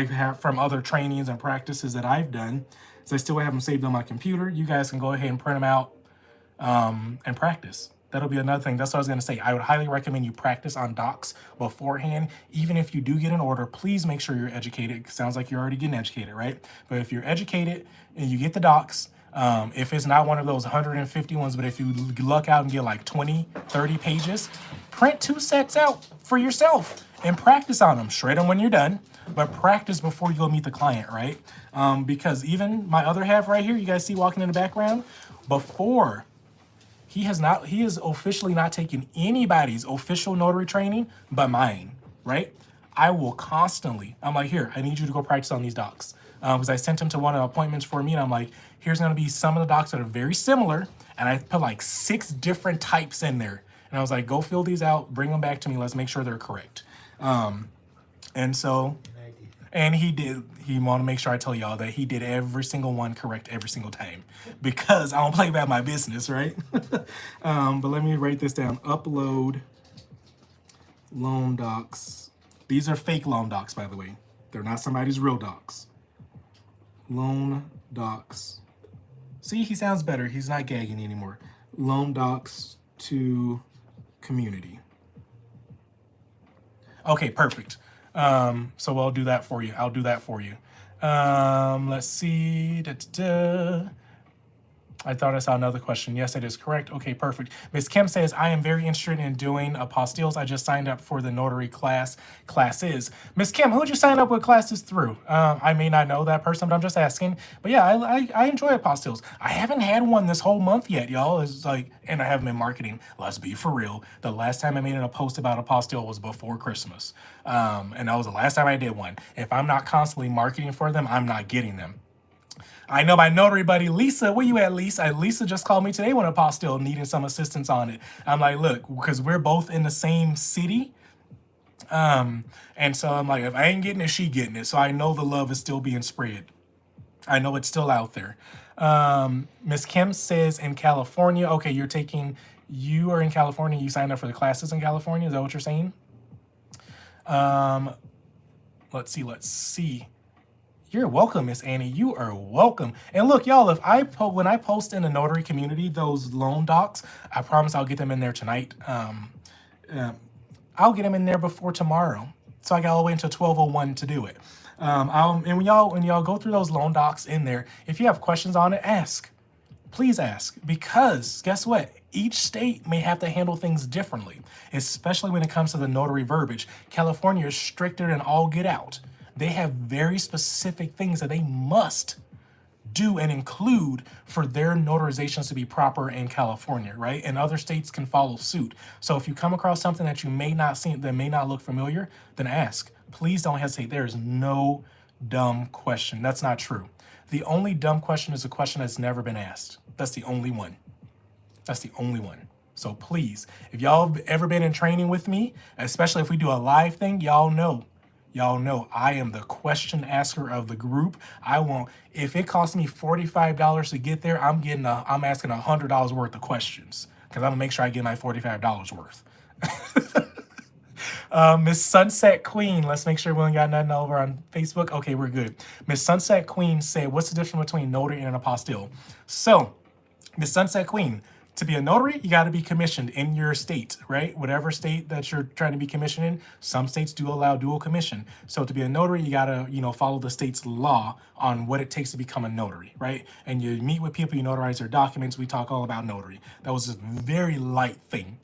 have from other trainings and practices that I've done. So I still have them saved on my computer. You guys can go ahead and print them out and practice. That'll be another thing. That's what I was going to say. I would highly recommend you practice on docs beforehand. Even if you do get an order, please make sure you're educated. It sounds like you're already getting educated, right? But if you're educated and you get the docs, if it's not one of those 150 ones, but if you luck out and get like 20, 30 pages, print 2 sets out for yourself and practice on them. Shred them when you're done, but practice before you go meet the client, right? Because even my other half right here, you guys see walking in the background, before he is officially not taking anybody's official notary training but mine, right? I will constantly, I'm like, here, I need you to go practice on these docs. Because I sent him to one of the appointments for me and I'm like, here's gonna be some of the docs that are very similar. And I put like 6 different types in there. And I was like, go fill these out, bring them back to me, let's make sure they're correct. And he did. He wanted to make sure I tell y'all that he did every single one correct every single time because I don't play about my business, right? But let me write this down. Upload loan docs. These are fake loan docs, by the way. They're not somebody's real docs. Loan docs. See, he sounds better. He's not gagging anymore. Loan docs to community. Okay, perfect. So I'll do that for you. I'll do that for you. Let's see. I thought I saw another question. Yes, it is correct. Okay, perfect. Miss Kim says, I am very interested in doing apostilles. I just signed up for the notary classes. Miss Kim, who'd you sign up with classes through? I may not know that person, but I'm just asking. But yeah, I enjoy apostilles. I haven't had one this whole month yet, y'all. It's like, and I haven't been marketing. Let's be for real. The last time I made a post about apostille was before Christmas. And that was the last time I did one. If I'm not constantly marketing for them, I'm not getting them. I know my notary buddy, Lisa. Where you at, Lisa? Lisa just called me today with an apostille needing some assistance on it. I'm like, look, because we're both in the same city. And so I'm like, if I ain't getting it, she getting it. So I know the love is still being spread. I know it's still out there. Miss Kim says in California. Okay, you are in California. You signed up for the classes in California. Is that what you're saying? Let's see. You're welcome, Miss Annie. You are welcome. And look, y'all, if when I post in the notary community those loan docs, I promise I'll get them in there tonight. I'll get them in there before tomorrow. So I got all the way until 12:01 to do it. And when y'all go through those loan docs in there, if you have questions on it, ask. Please ask, because guess what? Each state may have to handle things differently, especially when it comes to the notary verbiage. California is stricter than all get out. They have very specific things that they must do and include for their notarizations to be proper in California, right? And other states can follow suit. So if you come across something that you may not see, that may not look familiar, then ask. Please don't hesitate. There is no dumb question. That's not true. The only dumb question is a question that's never been asked. That's the only one. That's the only one. So please, if y'all have ever been in training with me, especially if we do a live thing, y'all know I am the question asker of the group. If it costs me $45 to get there, I'm asking $100 worth of questions, because I'm gonna make sure I get my $45 worth. Miss Sunset Queen, let's make sure we ain't got nothing over on Facebook. Okay, we're good. Miss Sunset Queen said, what's the difference between notary and an apostille? So, Miss Sunset Queen, to be a notary, you got to be commissioned in your state, right? Whatever state that you're trying to be commissioned in, some states do allow dual commission. So to be a notary, you got to, follow the state's law on what it takes to become a notary, right? And you meet with people, you notarize their documents. We talk all about notary. That was a very light thing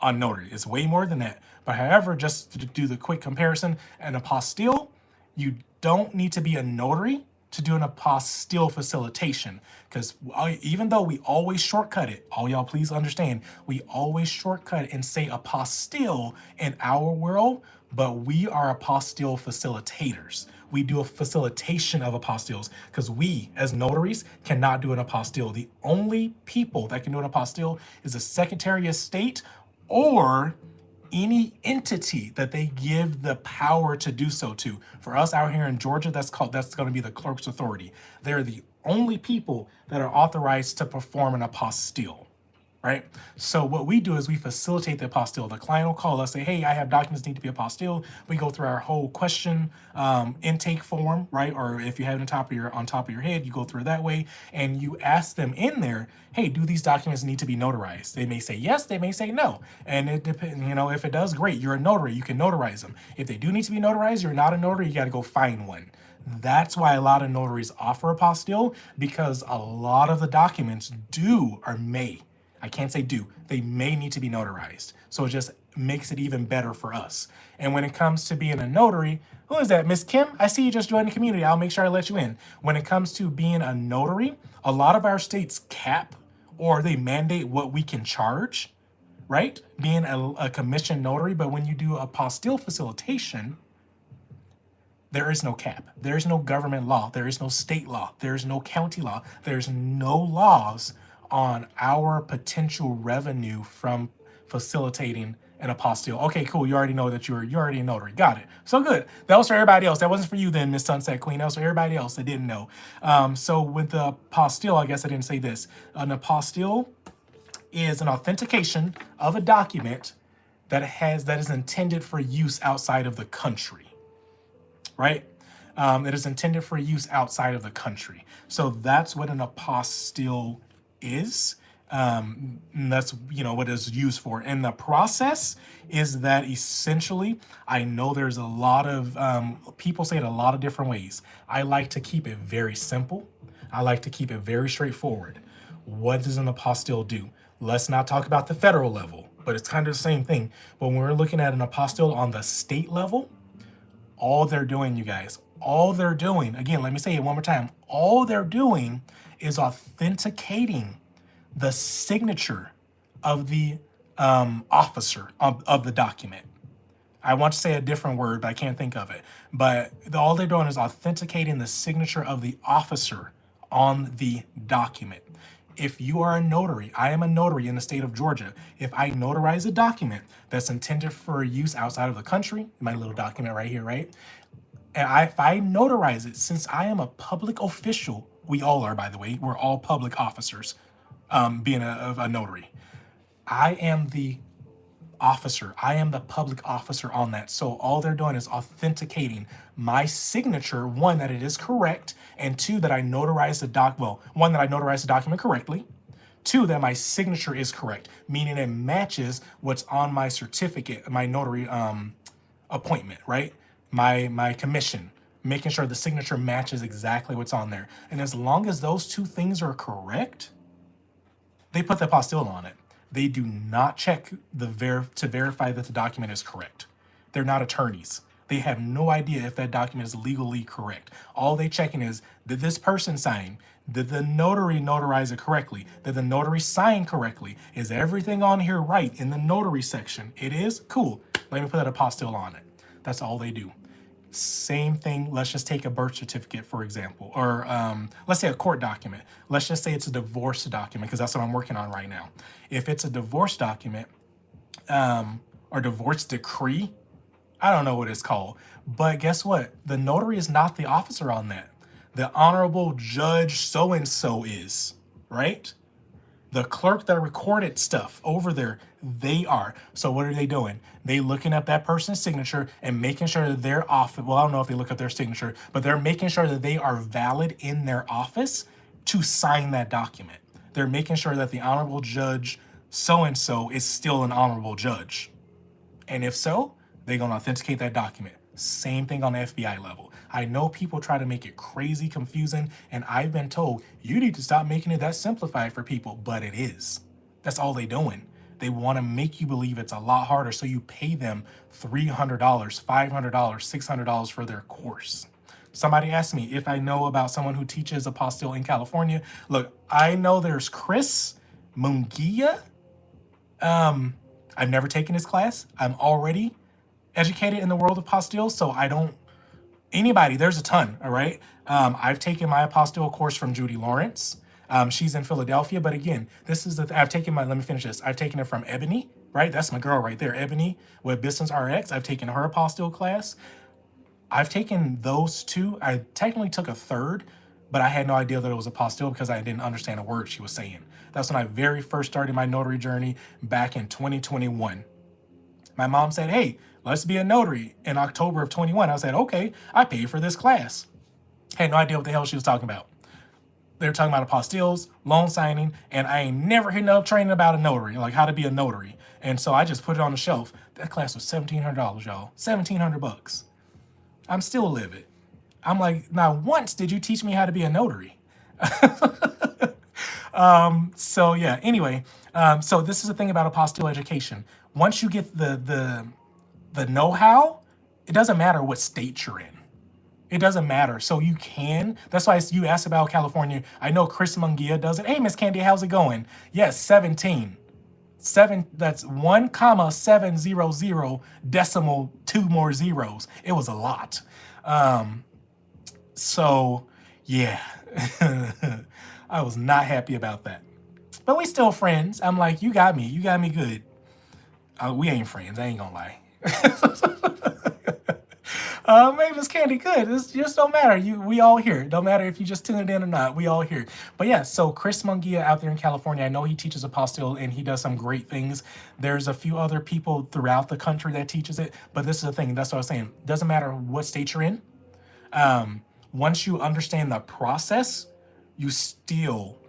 on notary. It's way more than that. But however, just to do the quick comparison, an apostille, you don't need to be a notary to do an apostille facilitation, because even though we always shortcut it, all y'all please understand, we always shortcut it and say apostille in our world, but we are apostille facilitators. We do a facilitation of apostilles, because we as notaries cannot do an apostille. The only people that can do an apostille is the Secretary of State or any entity that they give the power to do so to. For us out here in Georgia, that's going to be the clerk's authority. They're the only people that are authorized to perform an apostille, right? So what we do is we facilitate the apostille. The client will call us, say, hey, I have documents that need to be apostille. We go through our whole question intake form, right? Or if you have it on top of your head, you go through it that way, and you ask them in there, hey, do these documents need to be notarized? They may say yes, they may say no. And it depends, if it does, great, you're a notary, you can notarize them. If they do need to be notarized, you're not a notary, you got to go find one. That's why a lot of notaries offer apostille, because a lot of the documents do or may, I can't say do, they may need to be notarized. So it just makes it even better for us. And when it comes to being a notary, who is that? Miss Kim? I see you just joined the community. I'll make sure I let you in. When it comes to being a notary, a lot of our states cap or they mandate what we can charge, right? Being a commissioned notary. But when you do apostille facilitation, there is no cap. There is no government law. There is no state law. There is no county law. There's no laws on our potential revenue from facilitating an apostille. Okay, cool. You already know that you're already a notary. Got it. So good. That was for everybody else. That wasn't for you then, Miss Sunset Queen. That was for everybody else that didn't know. So with the apostille, I guess I didn't say this. An apostille is an authentication of a document that is intended for use outside of the country, right? It is intended for use outside of the country. So that's what an apostille is. And that's what it's used for. And the process is that essentially, I know there's a lot of people say it a lot of different ways. I like to keep it very simple. I like to keep it very straightforward. What does an apostille do? Let's not talk about the federal level, but it's kind of the same thing. But when we're looking at an apostille on the state level, all they're doing, you guys, again, let me say it one more time. All they're doing is authenticating the signature of the officer of the document. I want to say a different word, but I can't think of it. But all they're doing is authenticating the signature of the officer on the document. If you are a notary, I am a notary in the state of Georgia. If I notarize a document that's intended for use outside of the country, my little document right here, right? And if I notarize it, since I am a public official We all are, by the way. We're all public officers, being a notary. I am the officer. I am the public officer on that. So all they're doing is authenticating my signature, one, that it is correct, and two, that I notarize one, that I notarize the document correctly. Two, that my signature is correct, meaning it matches what's on my certificate, my notary appointment, right? My commission, making sure the signature matches exactly what's on there. And as long as those two things are correct, they put the apostille on it. They do not check to verify that the document is correct. They're not attorneys. They have no idea if that document is legally correct. All they checking is, did this person sign? Did the notary notarize it correctly? Did the notary sign correctly? Is everything on here right in the notary section? It is? Cool. Let me put that apostille on it. That's all they do. Same thing. Let's just take a birth certificate, for example, or let's say a court document. Let's just say it's a divorce document, because that's what I'm working on right now. If it's a divorce document or divorce decree, I don't know what it's called, but guess what? The notary is not the officer on that. The Honorable Judge so-and-so is, right? The clerk that recorded stuff over there, they are. So what are they doing? They looking up that person's signature and making sure that they're off. Well, I don't know if they look up their signature, but they're making sure that they are valid in their office to sign that document. They're making sure that the Honorable Judge so-and-so is still an honorable judge. And if so, they're going to authenticate that document. Same thing on the FBI level. I know people try to make it crazy confusing, and I've been told, you need to stop making it that simplified for people, but it is. That's all they're doing. They want to make you believe it's a lot harder, so you pay them $300, $500, $600 for their course. Somebody asked me if I know about someone who teaches apostille in California. Look, I know there's Chris Munguia. I've never taken his class. I'm already educated in the world of apostille, so I don't. Anybody, there's a ton, all right? I've taken my apostille course from Judy Lawrence. She's in Philadelphia, but again, this is let me finish this. I've taken it from Ebony, right? That's my girl right there, Ebony with Business RX. I've taken her apostille class. I've taken those two. I technically took a third, but I had no idea that it was apostille because I didn't understand a word she was saying. That's when I very first started my notary journey back in 2021. My mom said, hey, let's be a notary in October of 21. I said, okay, I paid for this class. Had no idea what the hell she was talking about. They were talking about apostilles, loan signing, and I ain't never heard no training about a notary, like how to be a notary. And so I just put it on the shelf. That class was $1,700, y'all. $1,700. I'm still livid. I'm like, not once did you teach me how to be a notary. So yeah, anyway, so this is the thing about apostille education. Once you get the know-how, it doesn't matter what state you're in. It doesn't matter. So you can, that's why you asked about California. I know Chris Munguia does it. Hey, Miss Candy, how's it going? Yes, 17. That's 1,700 decimal 2 more zeros. It was a lot. So yeah, I was not happy about that. But we still friends. I'm like, you got me good. We ain't friends, I ain't gonna lie. Maybe Miss Candy, good. It just don't matter. We all here. Don't matter if you just tuned in or not. We all here. But yeah, so Chris Munguia out there in California, I know he teaches apostille and he does some great things. There's a few other people throughout the country that teaches it. But this is the thing. That's what I was saying. Doesn't matter what state you're in. Once you understand the process, you still,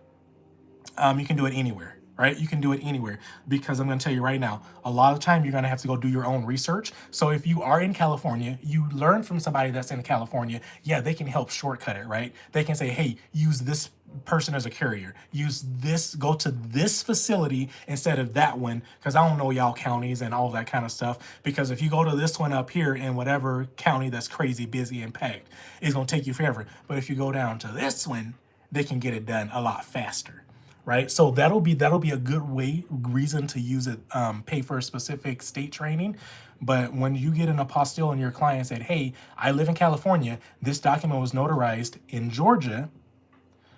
you can do it anywhere. Right? You can do it anywhere, because I'm going to tell you right now, a lot of the time you're going to have to go do your own research. So if you are in California, you learn from somebody that's in California. Yeah, they can help shortcut it, right? They can say, hey, use this person as a carrier. Use this, go to this facility instead of that one, because I don't know y'all counties and all that kind of stuff. Because if you go to this one up here in whatever county that's crazy, busy, and packed, it's going to take you forever. But if you go down to this one, they can get it done a lot faster. Right, so that'll be a good reason to use it, pay for a specific state training. But when you get an apostille and your client said, hey, I live in California, this document was notarized in Georgia,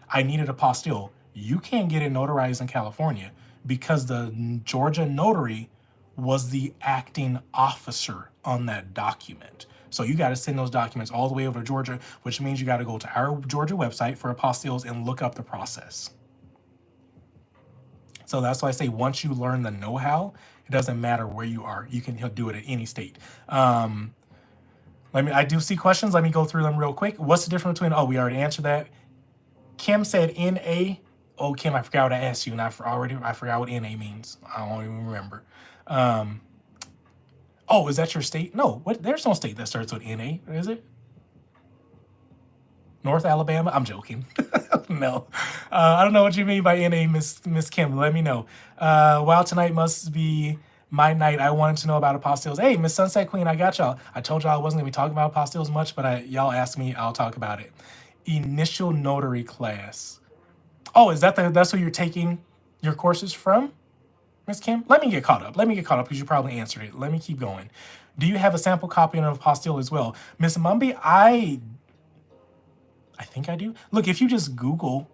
I needed a apostille. You can't get it notarized in California because the Georgia notary was the acting officer on that document. So you got to send those documents all the way over to Georgia, which means you got to go to our Georgia website for apostilles and look up the process. So that's why I say once you learn the know-how, it doesn't matter where you are. You can do it at any state. I do see questions. Let me go through them real quick. What's the difference between, we already answered that. Kim said NA. Oh, Kim, I forgot what I asked you, and I forgot what NA means. I don't even remember. Oh, is that your state? No, there's no state that starts with NA, is it? North Alabama? I'm joking. No. I don't know what you mean by NA, Miss Kim. Let me know. Wow, tonight must be my night. I wanted to know about apostilles. Hey, Miss Sunset Queen, I got y'all. I told y'all I wasn't going to be talking about apostilles much, but y'all asked me, I'll talk about it. Initial notary class. Oh, that's who you're taking your courses from, Miss Kim? Let me get caught up. Because you probably answered it. Let me keep going. Do you have a sample copy of apostille as well? Miss Mumby, I think I do. Look, if you just Google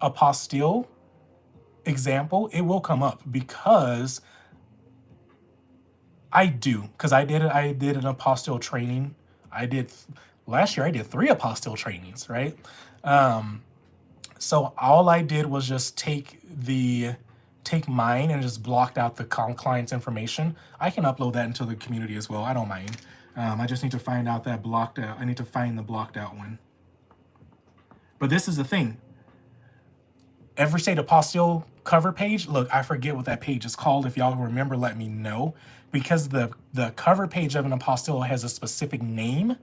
apostille example, it will come up because I do. Because I did an apostille training. Last year I did 3 apostille trainings, right? So all I did was just take mine and just blocked out the client's information. I can upload that into the community as well. I don't mind. I just need to find out that blocked out. I need to find the blocked out one. But this is the thing. Every state apostille cover page, look, I forget what that page is called. If y'all remember, let me know. Because the cover page of an apostille has a specific name.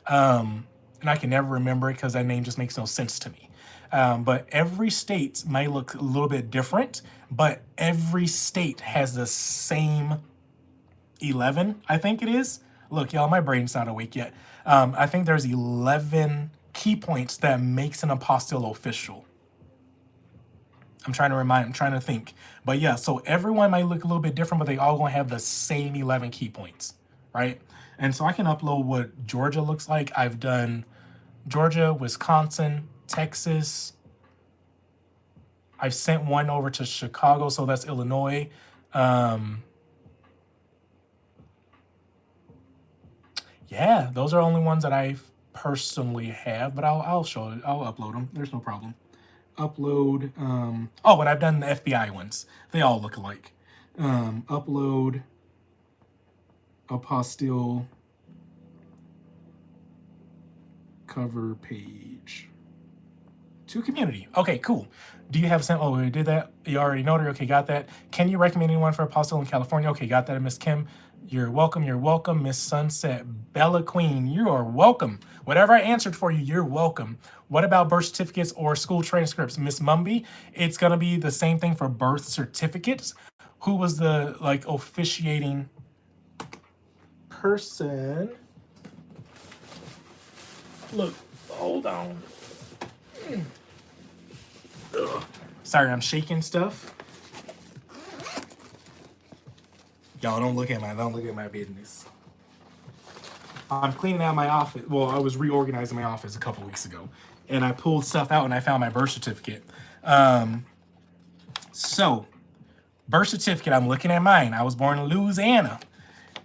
And I can never remember it because that name just makes no sense to me. But every state might look a little bit different, but every state has the same 11, I think it is. Look, y'all, my brain's not awake yet. I think there's 11 key points that makes an apostille official. I'm trying to think. But yeah, so everyone might look a little bit different, but they all gonna have the same 11 key points, right? And so I can upload what Georgia looks like. I've done Georgia, Wisconsin, Texas. I've sent one over to Chicago, so that's Illinois. Yeah, those are only ones that I personally have, but I'll show it. I'll upload them. There's no problem. Upload. But I've done the FBI ones. They all look alike. Upload apostille cover page to community. Okay, cool. Do you have some? Oh, we did that. You already notary. Okay, got that. Can you recommend anyone for apostille in California? Okay, got that. Miss Kim, you're welcome. You're welcome. Miss Sunset, Bella Queen, you are welcome. Whatever I answered for you, you're welcome. What about birth certificates or school transcripts? Miss Mumby, it's gonna be the same thing for birth certificates. Who was the officiating person? Look, hold on. Ugh. Sorry, I'm shaking stuff. Y'all don't look at my business. I'm cleaning out my office. Well, I was reorganizing my office a couple weeks ago, and I pulled stuff out and I found my birth certificate. So, birth certificate, I'm looking at mine. I was born in Louisiana.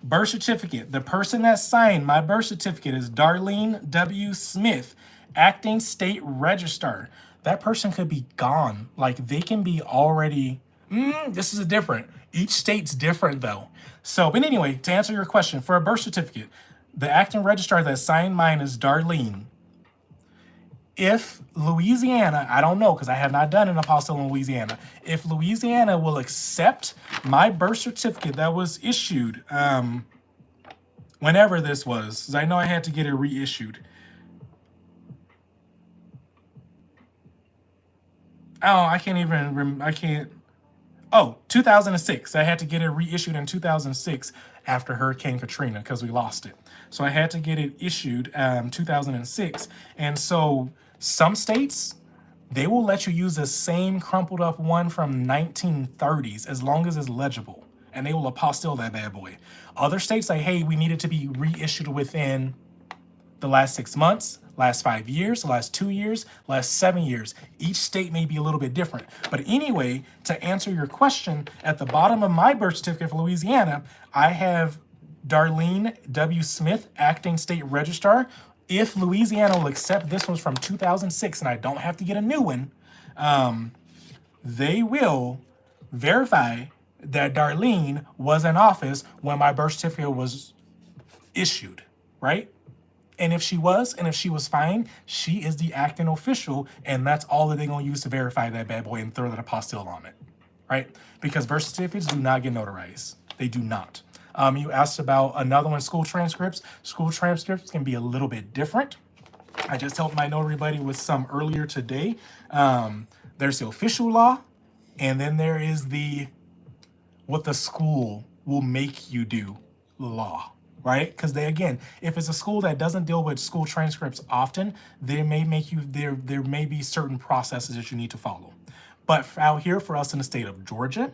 Birth certificate. The person that signed my birth certificate is Darlene W. Smith, acting state registrar. That person could be gone. Like, they can be already... this is different. Each state's different, though. So, but anyway, to answer your question, for a birth certificate, the acting registrar that signed mine is Darlene. If Louisiana, I don't know because I have not done an apostille in Louisiana. If Louisiana will accept my birth certificate that was issued, whenever this was, because I know I had to get it reissued. Oh, I can't. Oh, 2006. I had to get it reissued in 2006 after Hurricane Katrina because we lost it. So I had to get it issued 2006. And so some states, they will let you use the same crumpled up one from 1930s as long as it's legible. And they will apostille that bad boy. Other states say, hey, we need it to be reissued within the last 6 months, last 5 years, last 2 years, last 7 years. Each state may be a little bit different. But anyway, to answer your question, at the bottom of my birth certificate for Louisiana, I have Darlene W. Smith, acting state registrar. If Louisiana will accept this one's from 2006 and I don't have to get a new one, they will verify that Darlene was in office when my birth certificate was issued, right? And if she was fine, she is the acting official, and that's all that they're gonna use to verify that bad boy and throw that apostille on it, right? Because birth certificates do not get notarized. They do not. You asked about another one, school transcripts. School transcripts can be a little bit different. I just helped my notary buddy with some earlier today. There's the official law, and then there is what the school will make you do law, right? Because again, if it's a school that doesn't deal with school transcripts often, they may make you, there may be certain processes that you need to follow. But out here for us in the state of Georgia,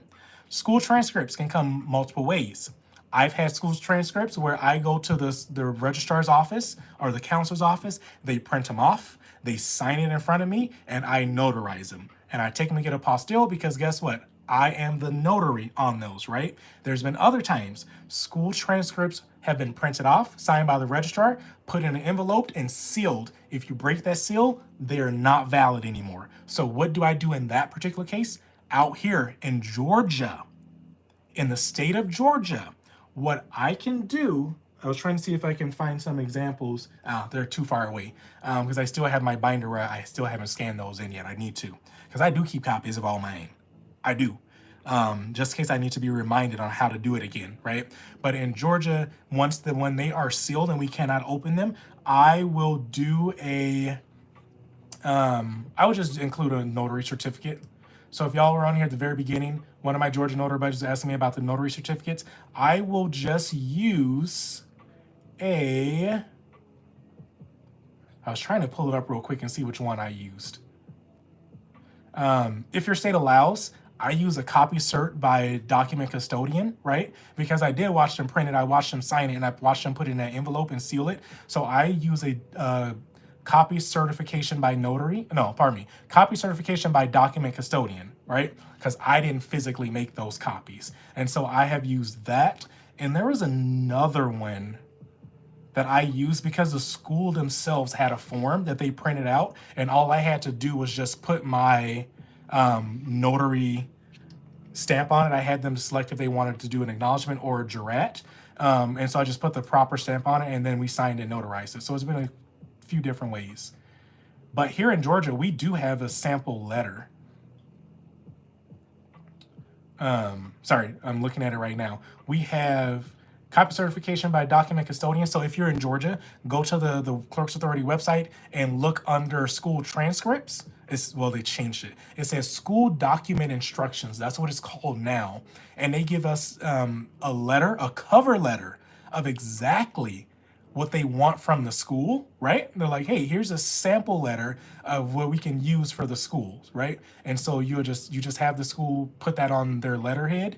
school transcripts can come multiple ways. I've had school transcripts where I go to the registrar's office or the counselor's office, they print them off, they sign it in front of me, and I notarize them. And I take them to get a apostille because guess what? I am the notary on those, right? There's been other times school transcripts have been printed off, signed by the registrar, put in an envelope, and sealed. If you break that seal, they are not valid anymore. So what do I do in that particular case? Out here in Georgia, in the state of Georgia, what I can do, I was trying to see if I can find some examples. They're too far away because I still have my binder where I still haven't scanned those in yet. I need to, because I do keep copies of all mine. I do. Just in case I need to be reminded on how to do it again, right? But in Georgia, when they are sealed and we cannot open them, I will do I would just include a notary certificate. So if y'all were on here at the very beginning, one of my Georgia notary buddies asking me about the notary certificates, I will just use I was trying to pull it up real quick and see which one I used. If your state allows, I use a copy cert by document custodian, right? Because I did watch them print it, I watched them sign it, and I watched them put it in that envelope and seal it. So I use a copy certification by copy certification by document custodian, right? Because I didn't physically make those copies. And so I have used that. And there was another one that I used because the school themselves had a form that they printed out, and all I had to do was just put my notary stamp on it. I had them select if they wanted to do an acknowledgement or a jurat. And so I just put the proper stamp on it, and then we signed and notarized it. So it's been a few different ways. But here in Georgia, we do have a sample letter. Sorry, I'm looking at it right now. We have copy certification by document custodian. So if you're in Georgia, go to the Clerks Authority website and look under school transcripts. They changed it. It says school document instructions. That's what it's called now. And they give us a cover letter of exactly what they want from the school, right? They're like, hey, here's a sample letter of what we can use for the schools, right? And so you just have the school put that on their letterhead.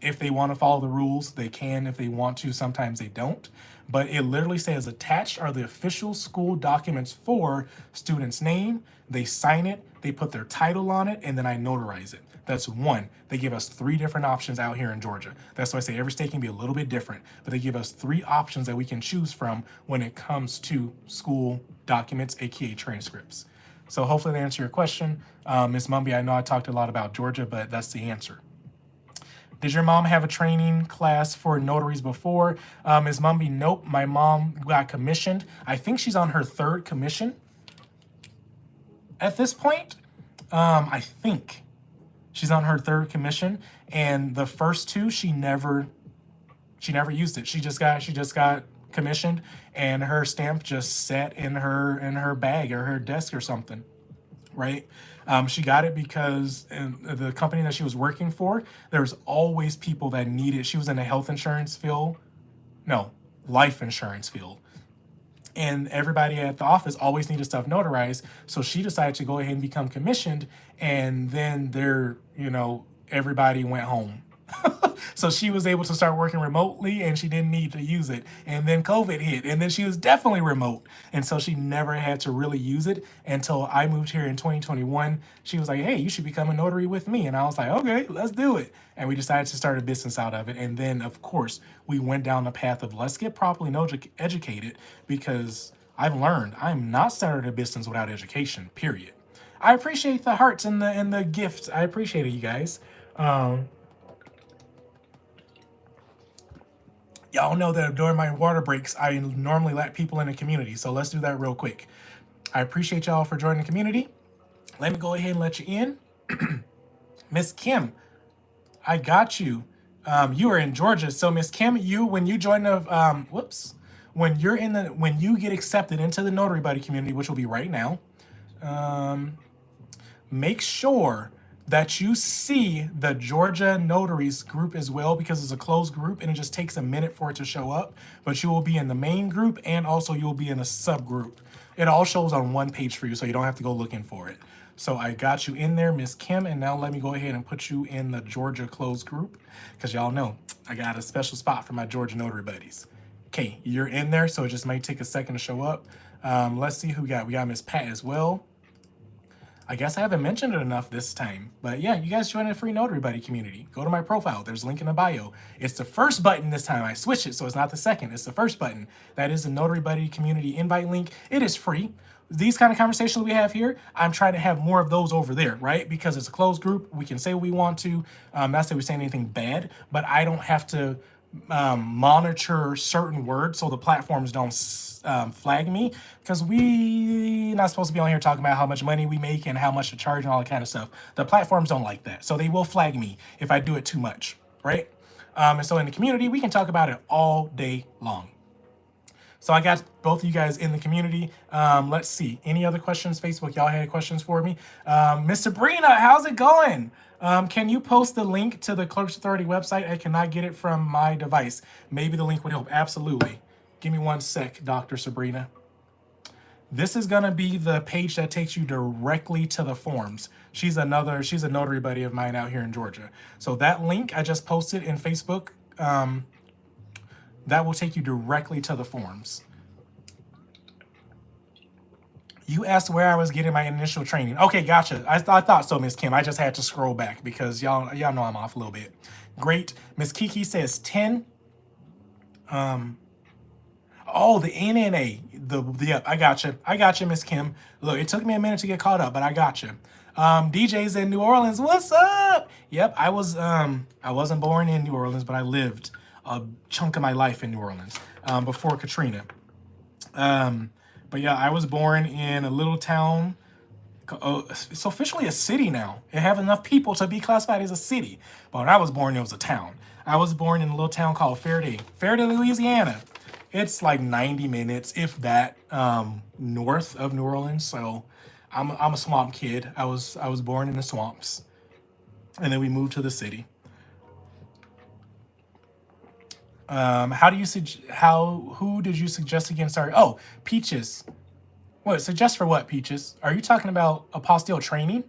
If they want to follow the rules, they can. If they want to, sometimes they don't. But it literally says attached are the official school documents for student's name. They sign it, they put their title on it, and then I notarize it. That's one. They give us 3 different options out here in Georgia. That's why I say every state can be a little bit different, but they give us 3 options that we can choose from when it comes to school documents, aka transcripts. So hopefully that answers your question. Ms. Mumby, I know I talked a lot about Georgia, but that's the answer. Did your mom have a training class for notaries before? Ms. Mumby, nope. My mom got commissioned. I think she's on her 3rd commission at this point. I think she's on her 3rd commission, and the first 2 she never used it. She just got commissioned, and her stamp just sat in her bag or her desk or something, right? She got it because in the company that she was working for, there was always people that needed. She was in the life insurance field. And everybody at the office always needed stuff notarized. So she decided to go ahead and become commissioned. And then everybody went home So she was able to start working remotely and she didn't need to use it. And then COVID hit and then she was definitely remote. And so she never had to really use it until I moved here in 2021. She was like, hey, you should become a notary with me. And I was like, okay, let's do it. And we decided to start a business out of it. And then, of course, we went down the path of let's get properly educated because I've learned I'm not starting a business without education, period. I appreciate the hearts and the gifts. I appreciate it, you guys. Um, Y'all know that during my water breaks, I normally let people in the community. So let's do that real quick. I appreciate y'all for joining the community. Let me go ahead and let you in. Miss Kim, I got you. You are in Georgia. So Miss Kim, when you join the when you get accepted into the Notary Buddy community, which will be right now, make sure that you see the Georgia Notaries group as well because it's a closed group and it just takes a minute for it to show up. But you will be in the main group and also you'll be in a subgroup. It all shows on one page for you, so you don't have to go looking for it. So I got you in there, Miss Kim, and now let me go ahead and put you in the Georgia closed group because y'all know I got a special spot for my Georgia Notary buddies. Okay, you're in there, so it just might take a second to show up. Let's see who we got. We got Miss Pat as well. I guess I haven't mentioned it enough this time, but yeah, you guys join the free Notary Buddy community. Go to my profile. There's a link in the bio. It's the first button this time. I switched it, so it's not the second. It's the first button. That is the Notary Buddy community invite link. It is free. These kind of conversations we have here, I'm trying to have more of those over there, right? Because it's a closed group. We can say what we want to. Not that we're saying anything bad, but I don't have to monitor certain words so the platforms don't flag me because we not supposed to be on here talking about how much money we make and how much to charge and all that kind of stuff. The platforms don't like that, so they will flag me if I do it too much, right? And so in the community, we can talk about it all day long. So I got both of you guys in the community. Let's see. Any other questions? Facebook, y'all had questions for me. Miss Sabrina, how's it going? Can you post the link to the Clerks Authority website? I cannot get it from my device. Maybe the link would help. Absolutely. Give me one sec, Dr. Sabrina. This is going to be the page that takes you directly to the forms. She's a notary buddy of mine out here in Georgia. So that link I just posted in Facebook, that will take you directly to the forms. You asked where I was getting my initial training. Okay, gotcha. I thought so, Miss Kim. I just had to scroll back because y'all know I'm off a little bit. Great. Miss Kiki says 10. Oh, the NNA. Yep, I got you, Miss Kim. Look, it took me a minute to get caught up, but I got you. DJ's in New Orleans. What's up? Yep, I wasn't born in New Orleans, but I lived a chunk of my life in New Orleans before Katrina. But yeah, I was born in a little town. It's officially a city now. It have enough people to be classified as a city. But when I was born, it was a town. I was born in a little town called Faraday, Louisiana. It's like 90 minutes, if that, north of New Orleans. So I'm a swamp kid. I was born in the swamps, and then we moved to the city. Who did you suggest again? Sorry. Oh, Peaches. What, suggest for what, Peaches? Are you talking about apostille training?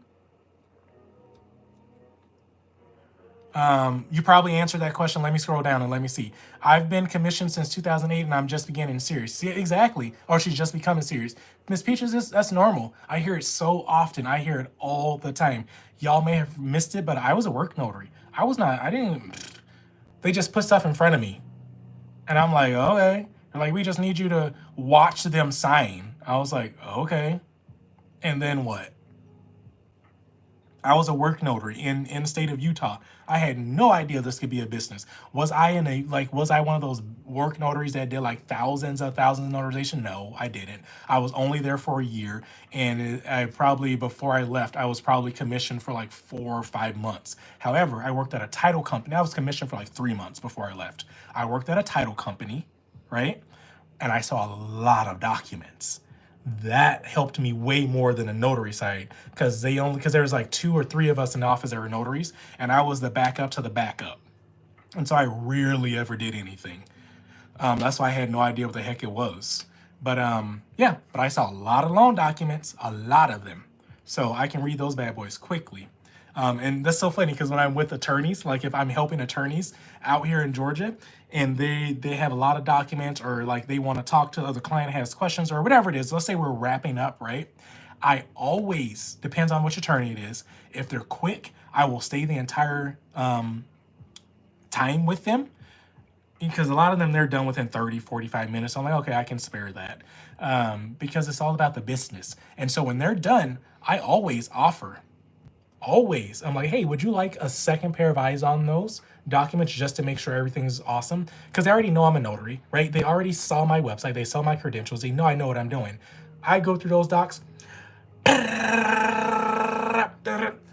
You probably answered that question. Let me scroll down and let me see. I've been commissioned since 2008 and I'm just beginning serious. See, exactly. Or she's just becoming serious. Miss Peaches, that's normal. I hear it so often. I hear it all the time. Y'all may have missed it, but I was a work notary. They just put stuff in front of me. And I'm like, okay. They're like, we just need you to watch them sign. I was like, okay. And then what? I was a work notary in the state of Utah. I had no idea this could be a business. Was I one of those work notaries that did like thousands of notarization? No, I didn't. I was only there for a year, and before I left, I was probably commissioned for like 4 or 5 months. However, I worked at a title company. I was commissioned for like 3 months before I left. I worked at a title company, right? And I saw a lot of documents. That helped me way more than a notary side because there was like 2 or 3 of us in the office that were notaries, and I was the backup to the backup. And so I rarely ever did anything. That's why I had no idea what the heck it was. But but I saw a lot of loan documents, a lot of them. So I can read those bad boys quickly. And that's so funny because when I'm with attorneys, like if I'm helping attorneys out here in Georgia and they have a lot of documents, or like they want to talk to the other client, has questions or whatever it is, let's say we're wrapping up, right? I always, depends on which attorney it is. If they're quick, I will stay the entire time with them, because a lot of them, they're done within 30, 45 minutes. I'm like, okay, I can spare that, because it's all about the business. And so when they're done, I always offer, always. I'm like, hey, would you like a second pair of eyes on those documents just to make sure everything's awesome? Because they already know I'm a notary, right? They already saw my website. They saw my credentials. They know I know what I'm doing. I go through those docs.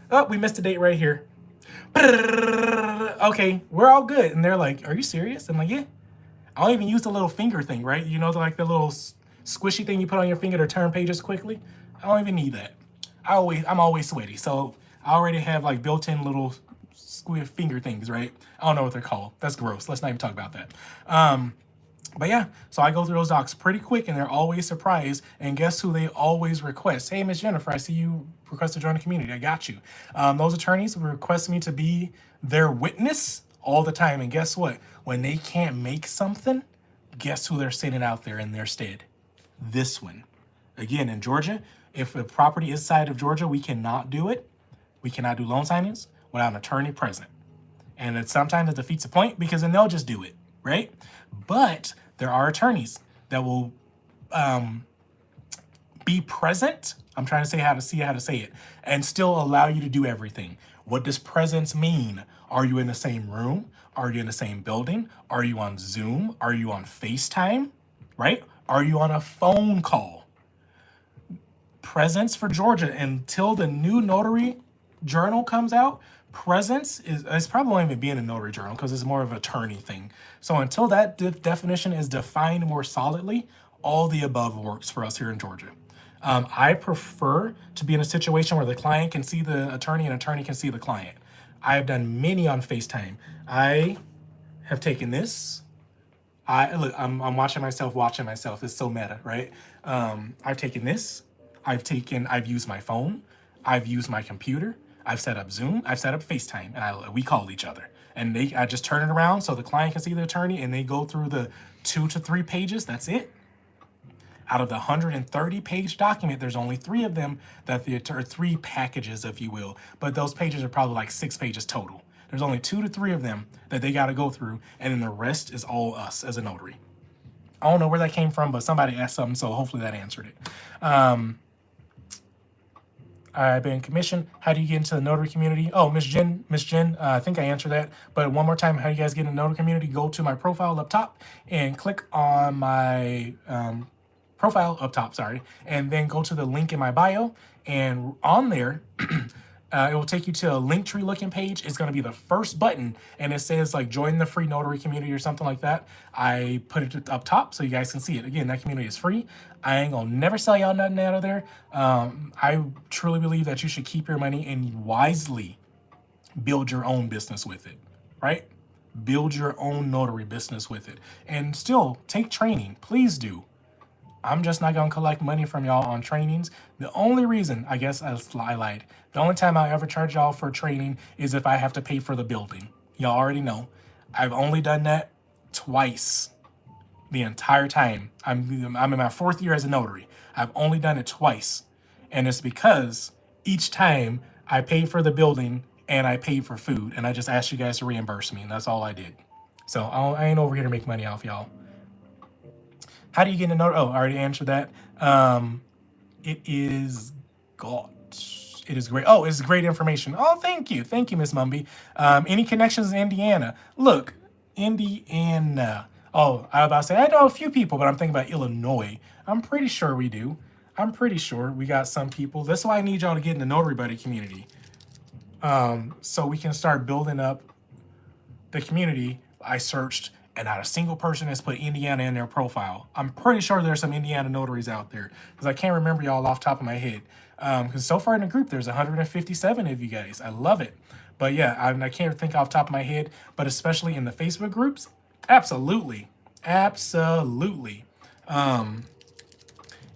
Oh, we missed a date right here. Okay, we're all good. And they're like, are you serious? I'm like, yeah. I don't even use the little finger thing, right? You know, like the little squishy thing you put on your finger to turn pages quickly. I don't even need that. I'm always sweaty. So I already have like built-in little finger things, right? I don't know what they're called. That's gross. Let's not even talk about that. But yeah, so I go through those docs pretty quick, and they're always surprised. And guess who they always request? Hey, Miss Jennifer, I see you request to join the community. I got you. Those attorneys request me to be their witness all the time. And guess what? When they can't make something, guess who they're sending out there in their stead? This one. Again, in Georgia, if a property is outside of Georgia, we cannot do it. We cannot do loan signings without an attorney present. And sometimes it defeats the point, because then they'll just do it, right? But there are attorneys that will be present. I'm trying to say how to say it, and still allow you to do everything. What does presence mean? Are you in the same room? Are you in the same building? Are you on Zoom? Are you on FaceTime? Right? Are you on a phone call? Presence for Georgia, until the new notary journal comes out, presence is, it's probably won't even be in a notary journal because it's more of an attorney thing. So until that definition is defined more solidly, all the above works for us here in Georgia. I prefer to be in a situation where the client can see the attorney and attorney can see the client. I have done many on FaceTime. I have taken this. I'm watching myself. It's so meta, right? I've taken this. I've used my phone. I've used my computer. I've set up Zoom. I've set up FaceTime, and we call each other. And I just turn it around so the client can see the attorney, and they go through the 2 to 3 pages. That's it. Out of the 130-page document, there's only 3 of them that or 3 packages, if you will. But those pages are probably like 6 pages total. There's only 2 to 3 of them that they got to go through, and then the rest is all us as a notary. I don't know where that came from, but somebody asked something, so hopefully that answered it. I've been commissioned. How do you get into the notary community? Oh, Miss Jen, I think I answered that. But one more time, how do you guys get in the notary community? Go to my profile up top and click on my profile up top, and then go to the link in my bio. And on there, it will take you to a Linktree looking page. It's going to be the first button, and it says like join the free notary community or something like that. I put it up top so you guys can see it. Again, that community is free. I ain't gonna never sell y'all nothing out of there. I truly believe that you should keep your money and wisely build your own business with it, right? Build your own notary business with it, and still take training. Please do. I'm just not gonna collect money from y'all on trainings. The only reason, I guess I lied. The only time I ever charge y'all for training is if I have to pay for the building. Y'all already know. I've only done that twice the entire time. I'm in my 4th year as a notary. I've only done it twice. And it's because each time I paid for the building and I paid for food, and I just asked you guys to reimburse me, and that's all I did. So I ain't over here to make money off y'all. How do you get into notary? Oh, I already answered that. It is great. Oh, it's great information. Oh, thank you, Miss Mumby. Any connections in Indiana? Look, Indiana. Oh, I was about to say I know a few people, but I'm thinking about Illinois. I'm pretty sure we do. I'm pretty sure we got some people. That's why I need y'all to get in the Notary Buddy community, so we can start building up the community. I searched, and not a single person has put Indiana in their profile. I'm pretty sure there's some Indiana notaries out there, because I can't remember y'all off the top of my head. Because so far in the group, there's 157 of you guys. I love it. But yeah, I can't think off the top of my head, but especially in the Facebook groups, absolutely.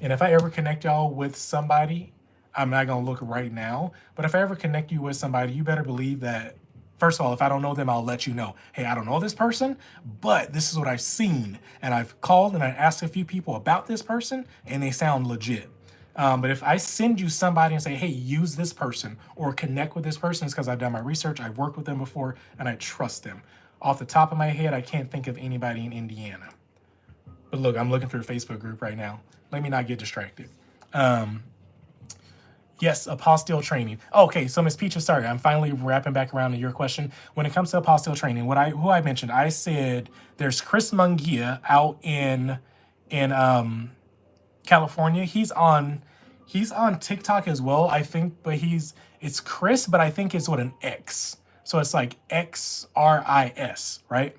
And if I ever connect y'all with somebody I'm not gonna look right now, but if I ever connect you with somebody, you better believe that, first of all, if I don't know them, I'll let you know, hey, I don't know this person, but this is what I've seen. And I've called and I asked a few people about this person and they sound legit. But if I send you somebody and say, hey, use this person or connect with this person, it's because I've done my research, I've worked with them before, and I trust them. Off the top of my head, I can't think of anybody in Indiana. But look, I'm looking through a Facebook group right now. Let me not get distracted. Yes, apostille training. Okay, so Miss Peaches, sorry, I'm finally wrapping back around to your question. When it comes to apostille training, who I mentioned, I said there's Chris Mungia out in California. He's on TikTok as well, I think, but it's Chris, but I think it's with an X. So it's like XRIS, right?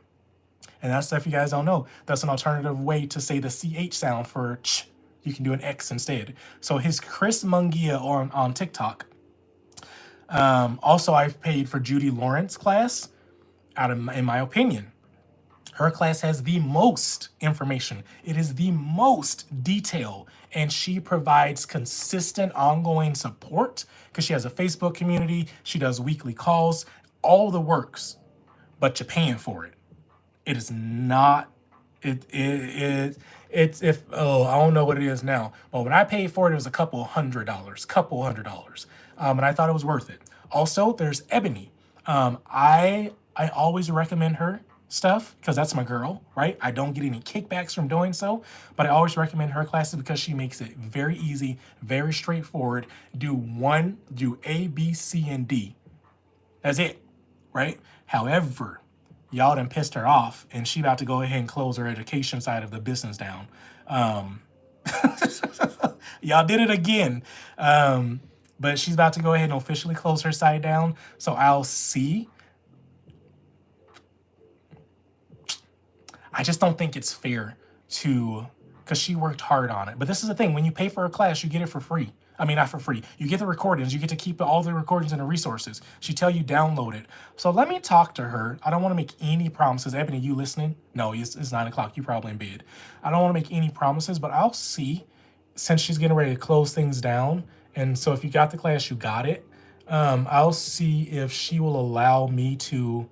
And that's, if you guys don't know, that's an alternative way to say the CH sound for ch. You can do an X instead. So his Chris Mungia on TikTok. Also, I've paid for Judy Lawrence class. In my opinion, her class has the most information. It is the most detail, and she provides consistent, ongoing support because she has a Facebook community. She does weekly calls, all the works, but you're paying for it. It is not. It's if I don't know what it is now, but when I paid for it, it was a couple hundred dollars, and I thought it was worth it. Also, there's Ebony. I always recommend her stuff because that's my girl, right? I don't get any kickbacks from doing so, but I always recommend her classes because she makes it very easy, very straightforward. Do A, B, C, and D. That's it, right? However, y'all done pissed her off, and she about to go ahead and close her education side of the business down. Y'all did it again. But she's about to go ahead and officially close her side down. So I'll see. I just don't think it's fair because she worked hard on it. But this is the thing, when you pay for a class, you get it for free. I mean, not for free. You get the recordings. You get to keep all the recordings and the resources. She tell you download it. So let me talk to her. I don't want to make any promises. Ebony, you listening? No, it's 9 o'clock. You probably in bed. I don't want to make any promises, but I'll see, since she's getting ready to close things down. And so if you got the class, you got it. I'll see if she will allow me to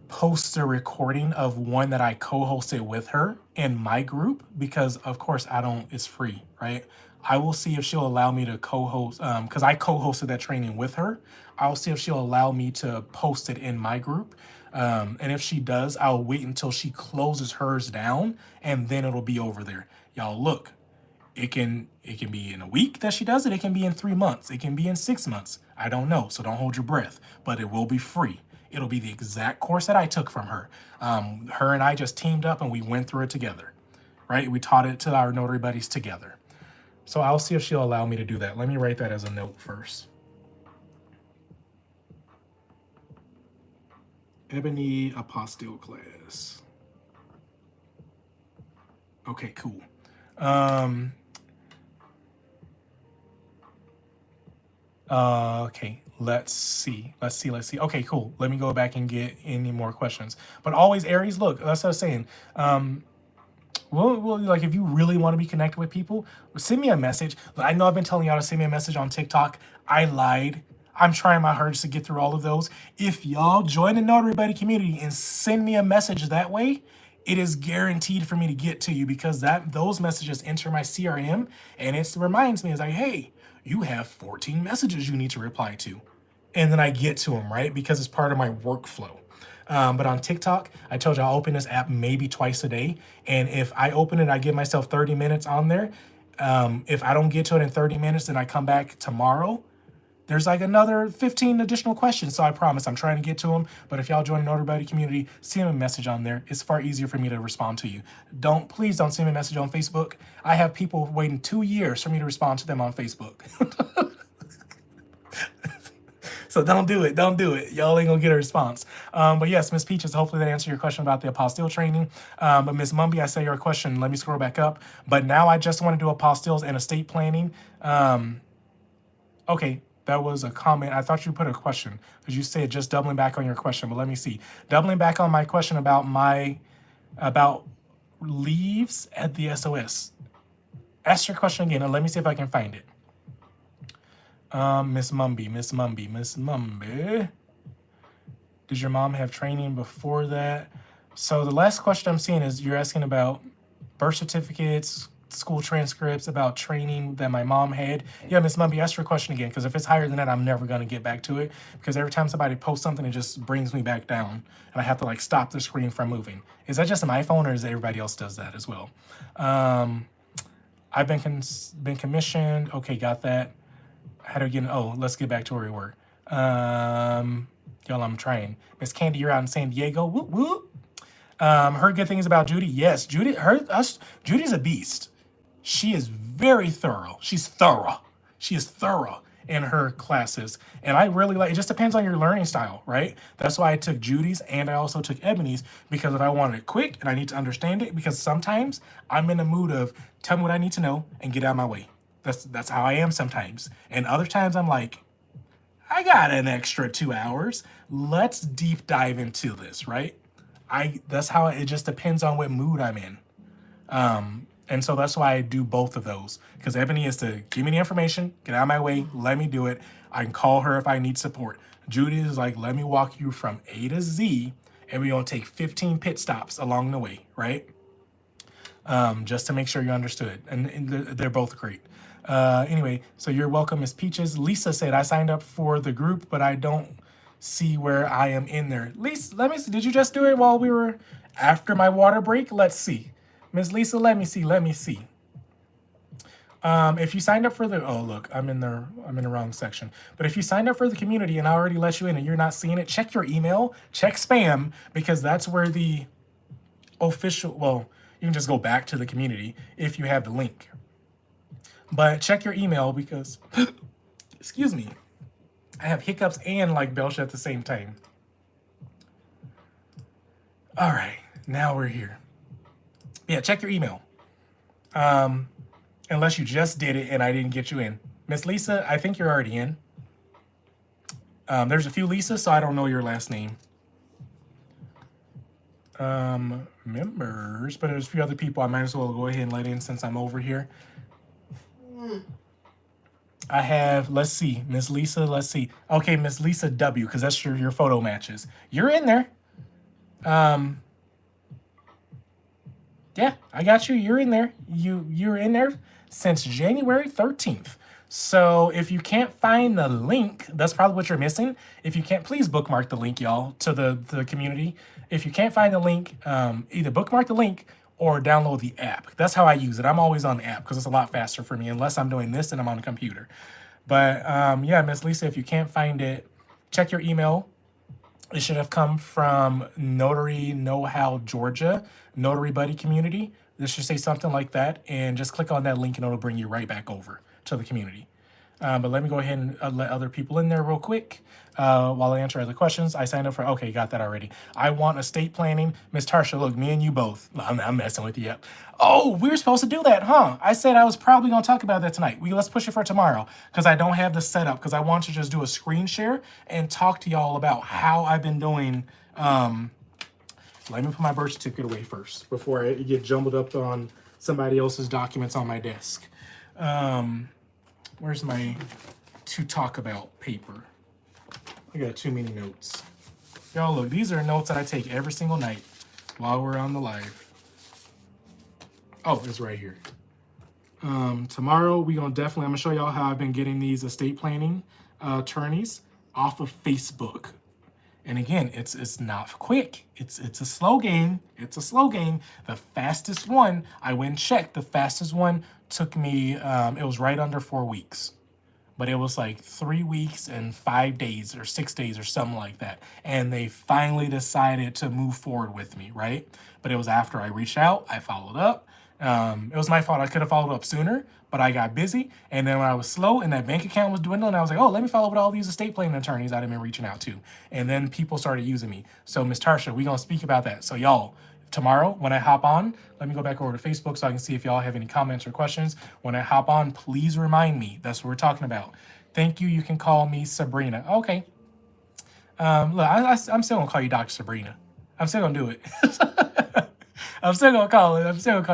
post a recording of one that I co-hosted with her in my group, because of course it's free, right? I will see if she'll allow me to co-host, because I co-hosted that training with her. I'll see if she'll allow me to post it in my group. And if she does, I'll wait until she closes hers down, and then it'll be over there. Y'all, look, it can be in a week that she does it. It can be in 3 months. It can be in 6 months. I don't know, so don't hold your breath, but it will be free. It'll be the exact course that I took from her. Her and I just teamed up and we went through it together, right? We taught it to our notary buddies together. So I'll see if she'll allow me to do that. Let me write that as a note first. Ebony apostille class. Okay, cool. Okay, let's see. Okay, cool. Let me go back and get any more questions. But always, Aries, look, that's what I was saying. Well, like, if you really want to be connected with people, send me a message. I know I've been telling y'all to send me a message on TikTok. I lied. I'm trying my hardest to get through all of those. If y'all join the Notary Buddy community and send me a message that way, it is guaranteed for me to get to you, because those messages enter my CRM, and it reminds me, it's like, hey, you have 14 messages you need to reply to. And then I get to them, right? Because it's part of my workflow. But on TikTok, I told you I'll open this app maybe twice a day. And if I open it, I give myself 30 minutes on there. If I don't get to it in 30 minutes and I come back tomorrow, there's like another 15 additional questions. So I promise I'm trying to get to them. But if y'all join the Notary Buddy community, send me a message on there. It's far easier for me to respond to you. Please don't send me a message on Facebook. I have people waiting 2 years for me to respond to them on Facebook. So don't do it. Y'all ain't gonna get a response. But yes, Miss Peaches, hopefully that answered your question about the apostille training. But Miss Mumby, I saw your question. Let me scroll back up. But now I just want to do apostilles and estate planning. Okay, that was a comment. I thought you put a question because you said just doubling back on your question. But let me see. Doubling back on my question about leaves at the SOS. Ask your question again and let me see if I can find it. Miss Mumby, Miss Mumby, Miss Mumby. Did your mom have training before that? So the last question I'm seeing is you're asking about birth certificates, school transcripts, about training that my mom had. Yeah, Miss Mumby, ask your question again, because if it's higher than that, I'm never going to get back to it, because every time somebody posts something, it just brings me back down, and I have to like stop the screen from moving. Is that just my phone, or is everybody else does that as well? I've been commissioned. Okay, got that. How do we get? Oh, let's get back to where we were. Y'all, I'm trying. Miss Candy, you're out in San Diego. Whoop whoop. Heard good things about Judy. Yes, Judy's a beast. She is very thorough. She's thorough. She is thorough in her classes. And I really like it. Just depends on your learning style, right? That's why I took Judy's and I also took Ebony's, because if I wanted it quick and I need to understand it, because sometimes I'm in the mood of tell me what I need to know and get out of my way. That's how I am sometimes. And other times I'm like, I got an extra 2 hours. Let's deep dive into this, right? That's how it just depends on what mood I'm in. And so that's why I do both of those. Because Ebony is to give me the information, get out of my way, let me do it. I can call her if I need support. Judy is like, let me walk you from A to Z, and we're gonna take 15 pit stops along the way, right? Just to make sure you understood. And they're both great. Anyway, so you're welcome, Miss Peaches. Lisa said, I signed up for the group, but I don't see where I am in there. Lisa, let me see. Did you just do it while we were after my water break? Let's see. Miss Lisa, let me see. Let me see. If you signed up for the, oh look, I'm in the wrong section. But if you signed up for the community and I already let you in and you're not seeing it, check your email, check spam, because that's where the official, well, you can just go back to the community if you have the link. But check your email because, excuse me, I have hiccups and like belch at the same time. All right, now we're here. Yeah, check your email. Unless you just did it and I didn't get you in. Miss Lisa, I think you're already in. There's a few Lisas, so I don't know your last name. Members, but there's a few other people I might as well go ahead and let in since I'm over here. I have, let's see, Miss Lisa, let's see. Okay, Miss Lisa W, because that's your photo matches. You're in there. Yeah, I got you. You're in there. You're in there since January 13th. So if you can't find the link, that's probably what you're missing. If you can't, please bookmark the link, y'all, to the community. If you can't find the link, either bookmark the link or download the app. That's how I use it. I'm always on the app because it's a lot faster for me, unless I'm doing this and I'm on the computer. But yeah, Miss Lisa, if you can't find it, check your email. It should have come from Notary Know-How Georgia, Notary Buddy Community. This should say something like that, and just click on that link and it'll bring you right back over to the community. But let me go ahead and let other people in there real quick while I answer other questions. I signed up for, okay, got that already. I want estate planning. Miss Tarsha, look, me and you both. I'm messing with you. Yep. Oh, we were supposed to do that, huh? I said I was probably going to talk about that tonight. Let's push it for tomorrow because I don't have the setup, because I want to just do a screen share and talk to y'all about how I've been doing. Let me put my birth certificate away first before I get jumbled up on somebody else's documents on my desk. Where's my to talk about paper? I got too many notes. Y'all look, these are notes that I take every single night while we're on the live. Oh, it's right here. Tomorrow I'm gonna show y'all how I've been getting these estate planning attorneys off of Facebook. And again, it's not quick. It's a slow game. It's a slow game. The fastest one, I went and checked. The fastest one took me, it was right under 4 weeks. But it was like 3 weeks and 5 days or 6 days or something like that. And they finally decided to move forward with me, right? But it was after I reached out, I followed up. It was my fault. I could have followed up sooner, but I got busy. And then when I was slow and that bank account was dwindling, I was like, oh, let me follow up with all these estate planning attorneys I've been reaching out to. And then people started using me. So Miss Tarsha, we're going to speak about that. So y'all, tomorrow when I hop on, let me go back over to Facebook so I can see if y'all have any comments or questions. When I hop on, please remind me. That's what we're talking about. Thank you. You can call me Sabrina. Okay. Look, I'm still going to call you Dr. Sabrina. I'm still going to do it. I'm still gonna call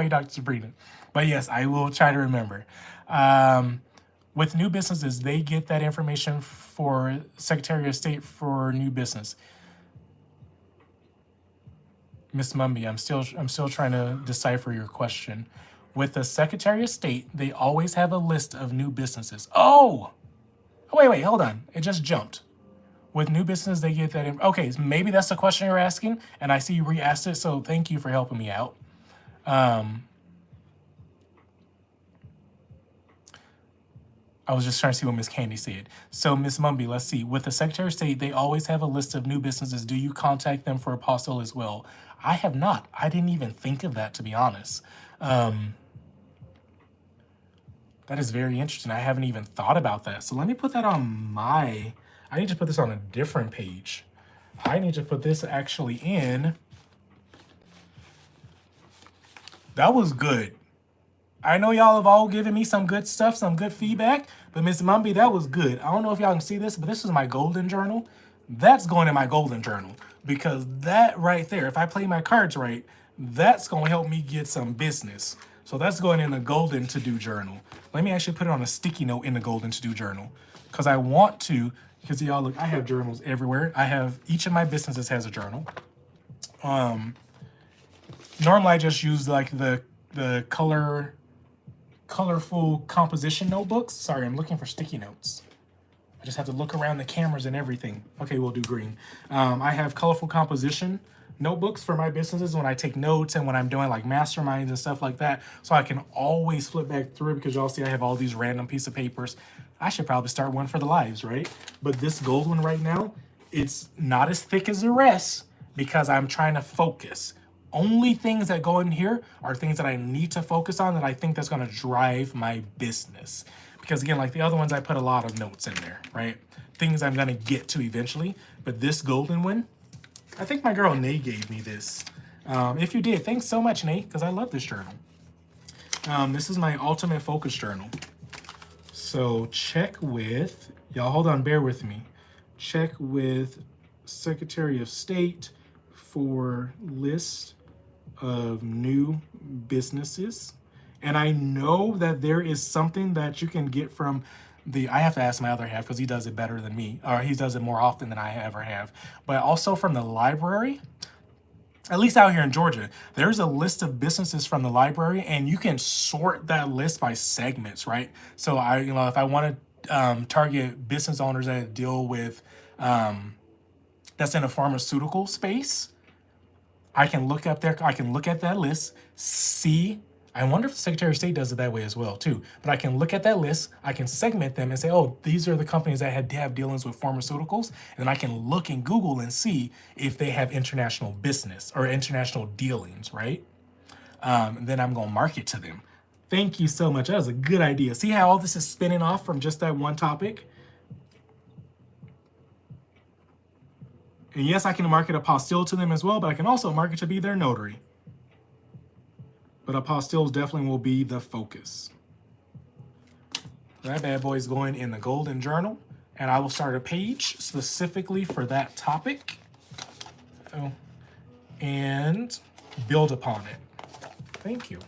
you Dr. Sabrina. But yes, I will try to remember. With new businesses, they get that information for Secretary of State for new business. Miss Mumby, I'm still trying to decipher your question. With the Secretary of State, they always have a list of new businesses. Oh, wait, hold on. It just jumped. With new business, they get that. Okay, so maybe that's the question you're asking, and I see you re-asked it. So thank you for helping me out. I was just trying to see what Miss Candy said. So Miss Mumby, let's see. With the Secretary of State, they always have a list of new businesses. Do you contact them for apostille as well? I have not. I didn't even think of that, to be honest. That is very interesting. I haven't even thought about that. So let me put that on my. I need to put this on a different page. I need to put this actually in. That was good. I know y'all have all given me some good stuff, some good feedback, but Miss Mumby, that was good. I don't know if y'all can see this, but this is my golden journal. That's going in my golden journal because that right there, if I play my cards right, that's going to help me get some business. So that's going in the golden to-do journal. Let me actually put it on a sticky note in the golden to-do journal because I want to, because y'all look, I have journals everywhere. I have, each of my businesses has a journal. Normally I just use like the colorful composition notebooks. Sorry, I'm looking for sticky notes. I just have to look around the cameras and everything. Okay, we'll do green. I have colorful composition notebooks for my businesses when I take notes and when I'm doing like masterminds and stuff like that. So I can always flip back through because y'all see I have all these random piece of papers. I should probably start one for the lives, right? But this gold one right now, it's not as thick as the rest because I'm trying to focus. Only things that go in here are things that I need to focus on that I think that's going to drive my business. Because again, like the other ones, I put a lot of notes in there, right? Things I'm going to get to eventually. But this golden one, I think my girl Nay gave me this. If you did, thanks so much, Nay, because I love this journal. This is my ultimate focus journal. So check with, y'all hold on, bear with me. Check with Secretary of State for list of new businesses. And I know that there is something that you can get from the, I have to ask my other half because he does it better than me, or he does it more often than I ever have, but also from the library. At least out here in Georgia, there's a list of businesses from the library and you can sort that list by segments, right? So if I want to target business owners that deal with, that's in a pharmaceutical space, I can look up there, I can look at that list, see, I wonder if the Secretary of State does it that way as well too, but I can look at that list, I can segment them and say, oh, these are the companies that have dealings with pharmaceuticals, and then I can look in Google and see if they have international business or international dealings, right? And then I'm gonna market to them. Thank you so much, that was a good idea. See how all this is spinning off from just that one topic? And yes, I can market apostille to them as well, but I can also market to be their notary. But apostilles definitely will be the focus. That bad boy is going in the golden journal, and I will start a page specifically for that topic and build upon it. Thank you.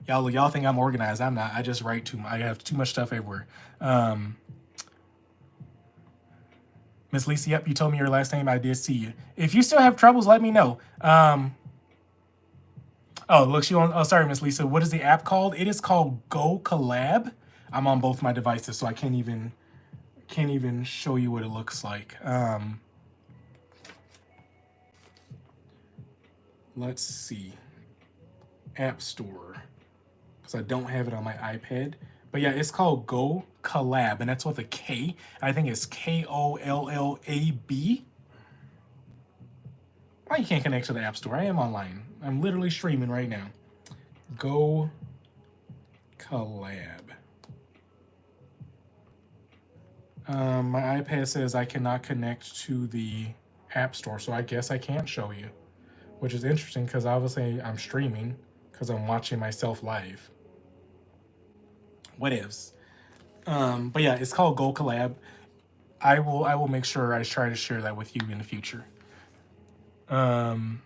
Y'all think I'm organized. I'm not. I just write too much. I have too much stuff everywhere. Miss Lisa, yep, you told me your last name. I did see you. If you still have troubles, let me know. Oh, look, sorry, Miss Lisa. What is the app called? It is called Go Collab. I'm on both my devices, so I can't even show you what it looks like. Let's see. App Store, because I don't have it on my iPad. But yeah, it's called Go Collab, and that's with a K. I think it's KOLLAB. Why you can't connect to the App Store? I am online. I'm literally streaming right now. Go Collab. My iPad says I cannot connect to the App Store, so I guess I can't show you, which is interesting because obviously I'm streaming because I'm watching myself live. Whatevs. But yeah, it's called Go Collab. I will make sure I try to share that with you in the future. So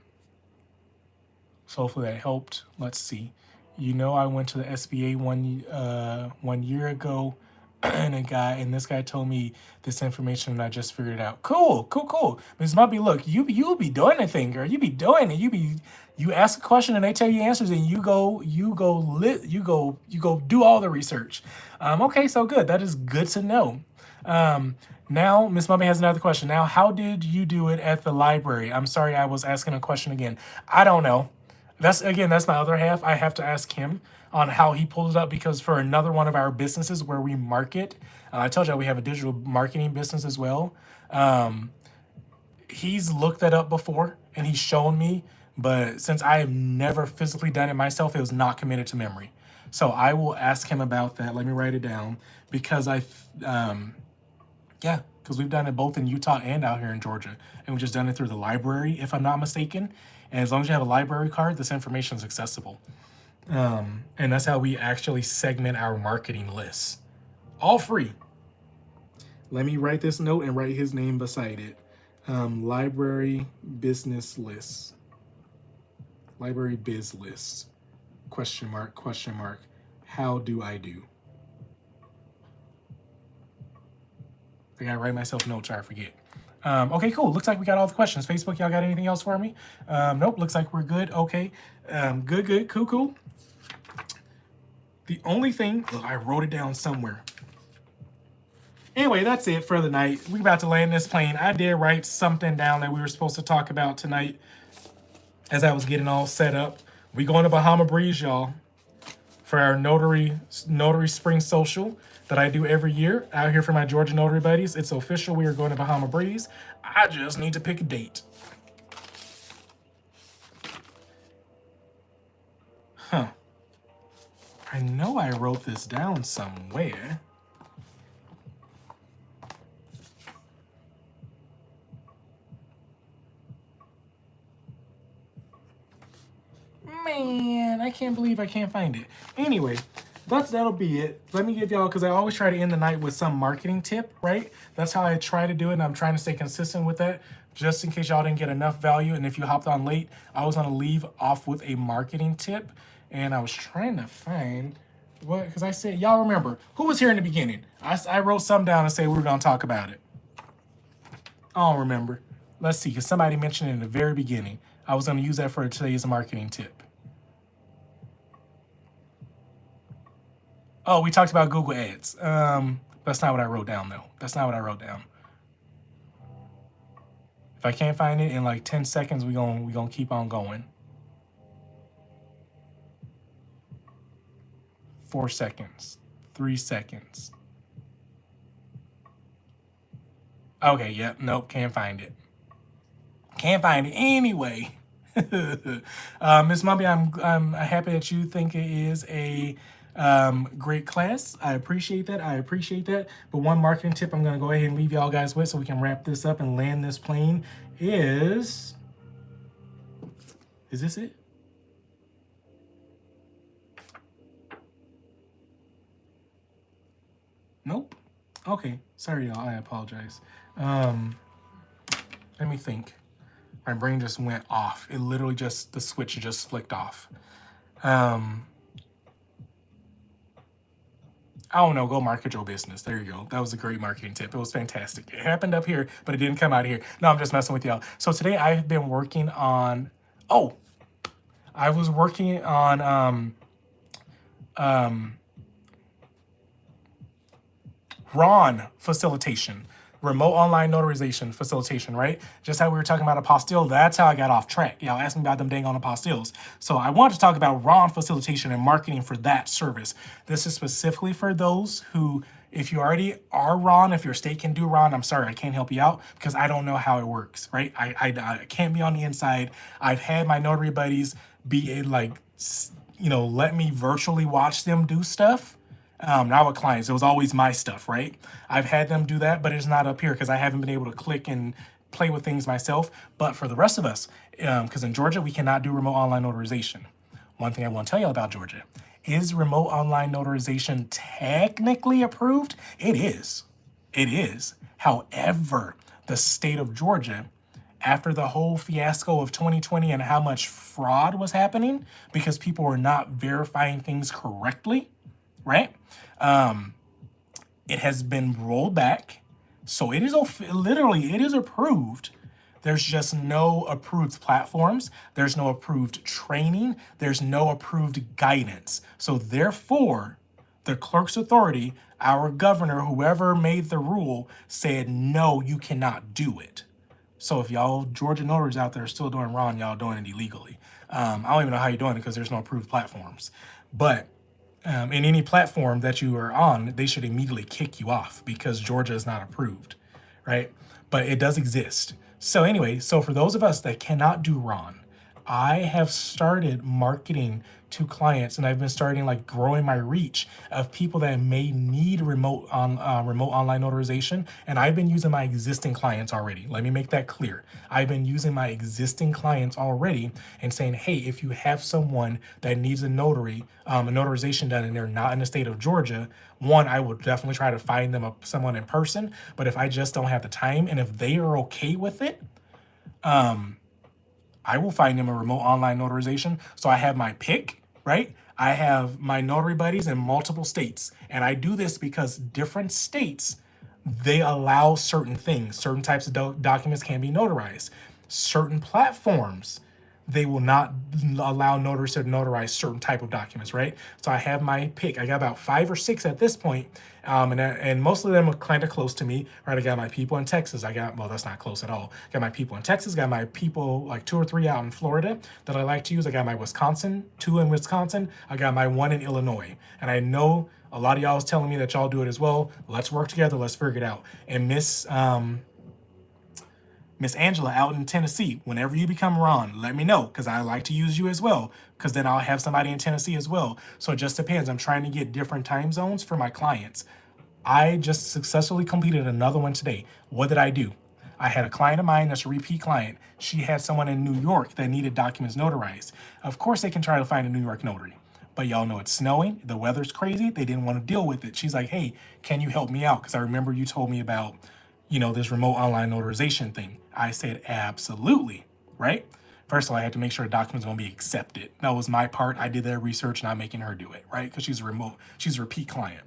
hopefully that helped. Let's see. You know, I went to the SBA 1 year ago, and this guy told me this information, and I just figured it out. Cool, cool, cool. Ms. Muppy, look, you be doing the thing, girl. You be doing it. You ask a question, and they tell you answers, and you go do all the research. Okay, so good. That is good to know. Um, Now, Miss Muppy has another question. Now, how did you do it at the library? I'm sorry, I was asking a question again. I don't know. That's my other half. I have to ask him on how he pulled it up, because for another one of our businesses where we market, I told you we have a digital marketing business as well. He's looked that up before and he's shown me, but since I have never physically done it myself, it was not committed to memory. So I will ask him about that. Let me write it down, because yeah, because we've done it both in Utah and out here in Georgia, and we've just done it through the library, if I'm not mistaken. And as long as you have a library card, this information is accessible. And that's how we actually segment our marketing lists. All free. Let me write this note and write his name beside it. Library business lists. Library biz lists. Question mark, question mark. How do I do? I gotta write myself notes or I forget. Okay, cool. Looks like we got all the questions. Facebook, y'all got anything else for me? Nope, looks like we're good. Okay. Good, cool. The only thing, look, I wrote it down somewhere. Anyway, that's it for the night. We about to land this plane. I did write something down that we were supposed to talk about tonight as I was getting all set up. We going to Bahama Breeze, y'all, for our notary spring social that I do every year out here for my Georgia notary buddies. It's official. We are going to Bahama Breeze. I just need to pick a date. Huh. I know I wrote this down somewhere. Man, I can't believe I can't find it. Anyway, that'll be it. Let me give y'all, because I always try to end the night with some marketing tip, right? That's how I try to do it, and I'm trying to stay consistent with that, just in case y'all didn't get enough value. And if you hopped on late, I was gonna leave off with a marketing tip, and I was trying to find what, because I said, y'all remember, who was here in the beginning? I wrote something down and said we were gonna talk about it. I don't remember. Let's see, because somebody mentioned it in the very beginning. I was gonna use that for today's marketing tip. Oh, we talked about Google Ads. That's not what I wrote down, though. That's not what I wrote down. If I can't find it in like 10 seconds, we gonna keep on going. 4 seconds. 3 seconds. Okay, yep, nope, can't find it. Can't find it anyway. Miss Mumpy, I'm happy that you think it is a great class. I appreciate that. But one marketing tip I'm gonna go ahead and leave y'all guys with, so we can wrap this up and land this plane, is this it? Nope. Okay, sorry y'all, I apologize. Let me think. My brain just went off. It literally just, the switch just flicked off. I don't know, go market your business. There you go. That was a great marketing tip. It was fantastic. It happened up here, but it didn't come out of here. No, I'm just messing with y'all. So today I've been working on, I was working on RON facilitation, remote online notarization facilitation, right? Just how we were talking about apostille, that's how I got off track. Y'all asked me about them dang on apostilles. So I wanted to talk about RON facilitation and marketing for that service. This is specifically for those who, if you already are RON, if your state can do RON, I'm sorry, I can't help you out because I don't know how it works, right? I can't be on the inside. I've had my notary buddies be like, let me virtually watch them do stuff. Not with clients. It was always my stuff, right? I've had them do that, but it's not up here because I haven't been able to click and play with things myself. But for the rest of us, because in Georgia, we cannot do remote online notarization. One thing I want to tell you about Georgia, is remote online notarization technically approved? It is. It is. However, the state of Georgia after the whole fiasco of 2020 and how much fraud was happening because people were not verifying things correctly, right? It has been rolled back. So it is literally, it is approved. There's just no approved platforms. There's no approved training. There's no approved guidance. So therefore, the clerk's authority, our governor, whoever made the rule, said, no, you cannot do it. So if y'all Georgia notaries out there are still doing wrong, y'all doing it illegally. I don't even know how you're doing it because there's no approved platforms. But in any platform that you are on, they should immediately kick you off because Georgia is not approved, right? But it does exist. So anyway, so for those of us that cannot do Ron, I have started marketing to clients, and I've been starting like growing my reach of people that may need remote online notarization. And I've been using my existing clients already. Let me make that clear. I've been using my existing clients already and saying, hey, if you have someone that needs a notary, a notarization done, and they're not in the state of Georgia, one, I will definitely try to find them someone in person. But if I just don't have the time, and if they are okay with it, I will find them a remote online notarization. So I have my pick, right? I have my notary buddies in multiple states. And I do this because different states, they allow certain things. Certain types of documents can be notarized. Certain platforms, they will not allow notaries to notarize certain type of documents, right? So I have my pick. I got about 5 or 6 at this point, and most of them are kind of close to me, right? I got my people in Texas. Well, that's not close at all. Got my people in Texas. Got my people like 2 or 3 out in Florida that I like to use. I got my 2 in Wisconsin. I got my 1 in Illinois, and I know a lot of y'all is telling me that y'all do it as well. Let's work together. Let's figure it out. And Miss Angela out in Tennessee, whenever you become Ron, let me know because I like to use you as well because then I'll have somebody in Tennessee as well. So it just depends. I'm trying to get different time zones for my clients. I just successfully completed another one today. What did I do? I had a client of mine that's a repeat client. She had someone in New York that needed documents notarized. Of course, they can try to find a New York notary. But y'all know it's snowing. The weather's crazy. They didn't want to deal with it. She's like, hey, can you help me out? Because I remember you told me about this remote online notarization thing. I said, absolutely, right? First of all, I had to make sure a document's gonna be accepted. That was my part. I did that research, not making her do it, right? Because she's a repeat client.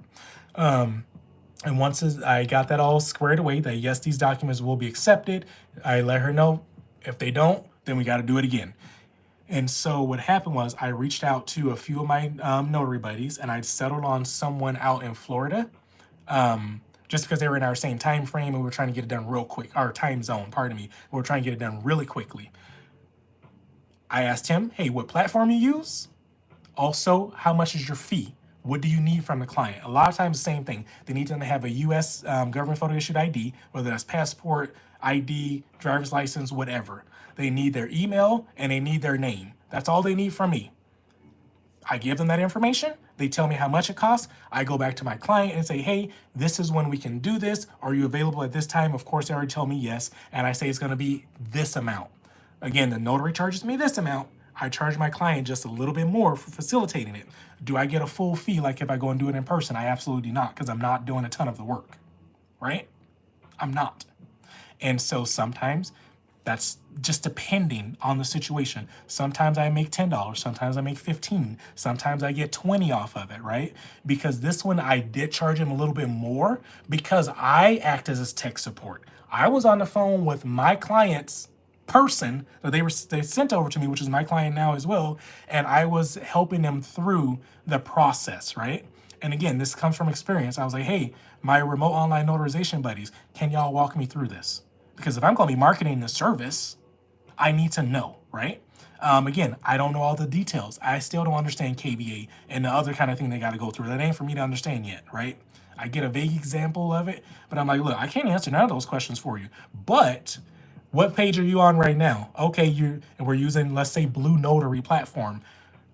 And once I got that all squared away, that yes, these documents will be accepted, I let her know. If they don't, then we gotta do it again. And so what happened was I reached out to a few of my notary buddies, and I'd settled on someone out in Florida. Just because they were in our same time frame and we were trying to get it done real quick, our time zone, pardon me. We were trying to get it done really quickly. I asked him, hey, what platform you use? Also, how much is your fee? What do you need from the client? A lot of times, the same thing. They need them to have a U.S. Government photo issued ID, whether that's passport, ID, driver's license, whatever. They need their email and they need their name. That's all they need from me. I give them that information. They tell me how much it costs. I go back to my client and say, hey, this is when we can do this. Are you available at this time? Of course, they already tell me yes. And I say it's going to be this amount. Again, the notary charges me this amount. I charge my client just a little bit more for facilitating it. Do I get a full fee like if I go and do it in person? I absolutely not, because I'm not doing a ton of the work, right? I'm not. And so sometimes that's just depending on the situation. Sometimes I make $10, sometimes I make 15, sometimes I get 20 off of it, right? Because this one I did charge him a little bit more because I act as his tech support. I was on the phone with my client's person that they sent over to me, which is my client now as well, and I was helping them through the process, right? And again, this comes from experience. I was like, hey, my remote online notarization buddies, can y'all walk me through this? Because if I'm going to be marketing the service, I need to know, right? Again, I don't know all the details. I still don't understand KBA and the other kind of thing they got to go through. That ain't for me to understand yet, right? I get a vague example of it, but I'm like, look, I can't answer none of those questions for you. But what page are you on right now? Okay, we're using, let's say, Blue Notary platform.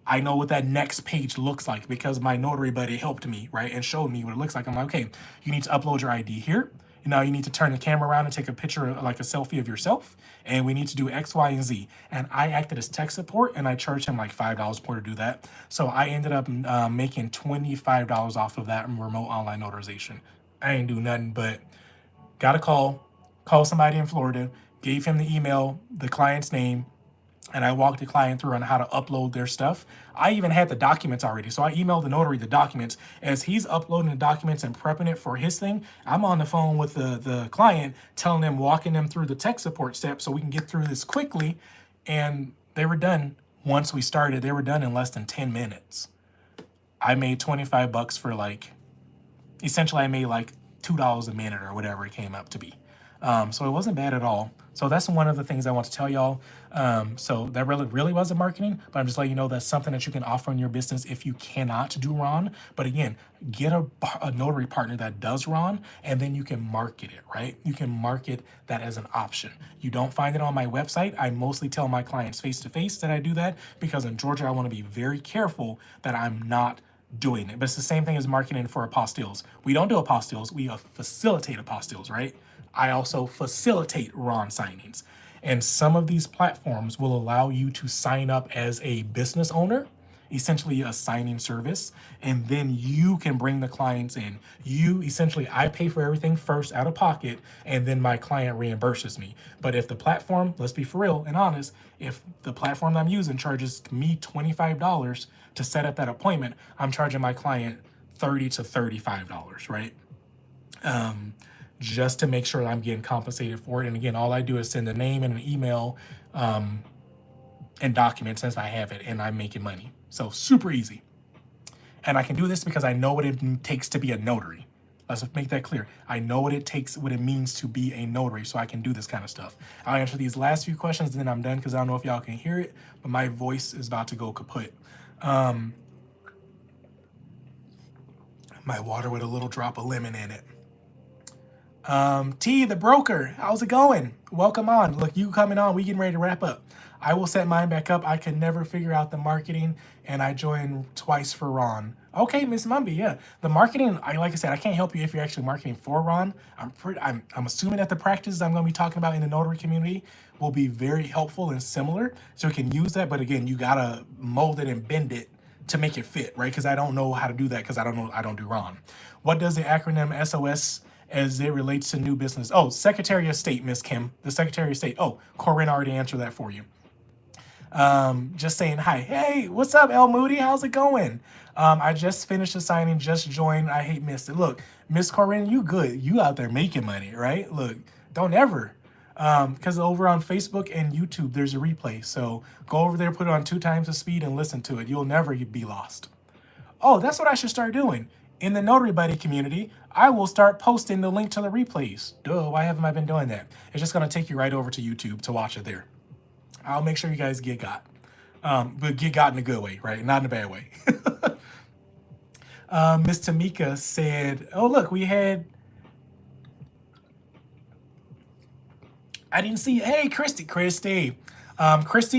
I know what that next page looks like because my notary buddy helped me, right, and showed me what it looks like. I'm like, okay, you need to upload your ID here. Now you need to turn the camera around and take a picture, like a selfie of yourself. And we need to do X, Y, and Z. And I acted as tech support, and I charged him like $5 more to do that. So I ended up making $25 off of that remote online notarization. I ain't do nothing but got a call somebody in Florida, gave him the email, the client's name, and I walked the client through on how to upload their stuff. I even had the documents already. So I emailed the notary the documents. As he's uploading the documents and prepping it for his thing, I'm on the phone with the client, telling them, walking them through the tech support steps so we can get through this quickly. And they were done. Once we started, they were done in less than 10 minutes. I made 25 bucks for like, essentially I made like $2 a minute or whatever it came up to be. So it wasn't bad at all. So that's one of the things I want to tell y'all. So that really wasn't marketing, but I'm just letting you know that's something that you can offer in your business if you cannot do RON. But again, get a notary partner that does RON, and then you can market it, right? You can market that as an option. You don't find it on my website. I mostly tell my clients face-to-face that I do that because in Georgia, I want to be very careful that I'm not doing it. But it's the same thing as marketing for apostilles. We don't do apostilles, we facilitate apostilles, right? I also facilitate RON signings. And some of these platforms will allow you to sign up as a business owner, essentially a signing service, and then you can bring the clients in. I pay for everything first out of pocket, and then my client reimburses me. But if the platform, let's be for real and honest, if the platform I'm using charges me $25 to set up that appointment, I'm charging my client $30 to $35, right? Just to make sure that I'm getting compensated for it. And again, all I do is send a name and an email and documents since I have it, and I'm making money. So super easy. And I can do this because I know what it takes to be a notary. Let's make that clear. I know what it means to be a notary, so I can do this kind of stuff. I'll answer these last few questions, and then I'm done because I don't know if y'all can hear it, but my voice is about to go kaput. My water with a little drop of lemon in it. T, the broker, how's it going? Welcome on. Look, you coming on. We getting ready to wrap up. I will set mine back up. I can never figure out the marketing, and I joined twice for Ron. Okay, Miss Mumby, yeah. The marketing, like I said, I can't help you if you're actually marketing for Ron. I'm assuming that the practices I'm going to be talking about in the notary community will be very helpful and similar, so you can use that. But again, you gotta mold it and bend it to make it fit, right? Because I don't know how to do that because I don't do Ron. What does the acronym SOS as it relates to new business? Oh, Secretary of State, Miss Kim, the Secretary of State. Oh, Corinne already answered that for you. Just saying hi. Hey, what's up, El Moody? How's it going? I just finished the signing, just joined. I hate missed it. Look, Miss Corinne, you good. You out there making money, right? Look, don't ever. Because over on Facebook and YouTube, there's a replay. So go over there, put it on 2 times the speed and listen to it. You'll never be lost. Oh, that's what I should start doing. In the Notary Buddy community, I will start posting the link to the replays. Duh, why haven't I been doing that? It's just going to take you right over to YouTube to watch it there. I'll make sure you guys get got. But get got in a good way, right? Not in a bad way. Miss Tamika said, oh, look, we had... I didn't see... Hey, Christy. Christy,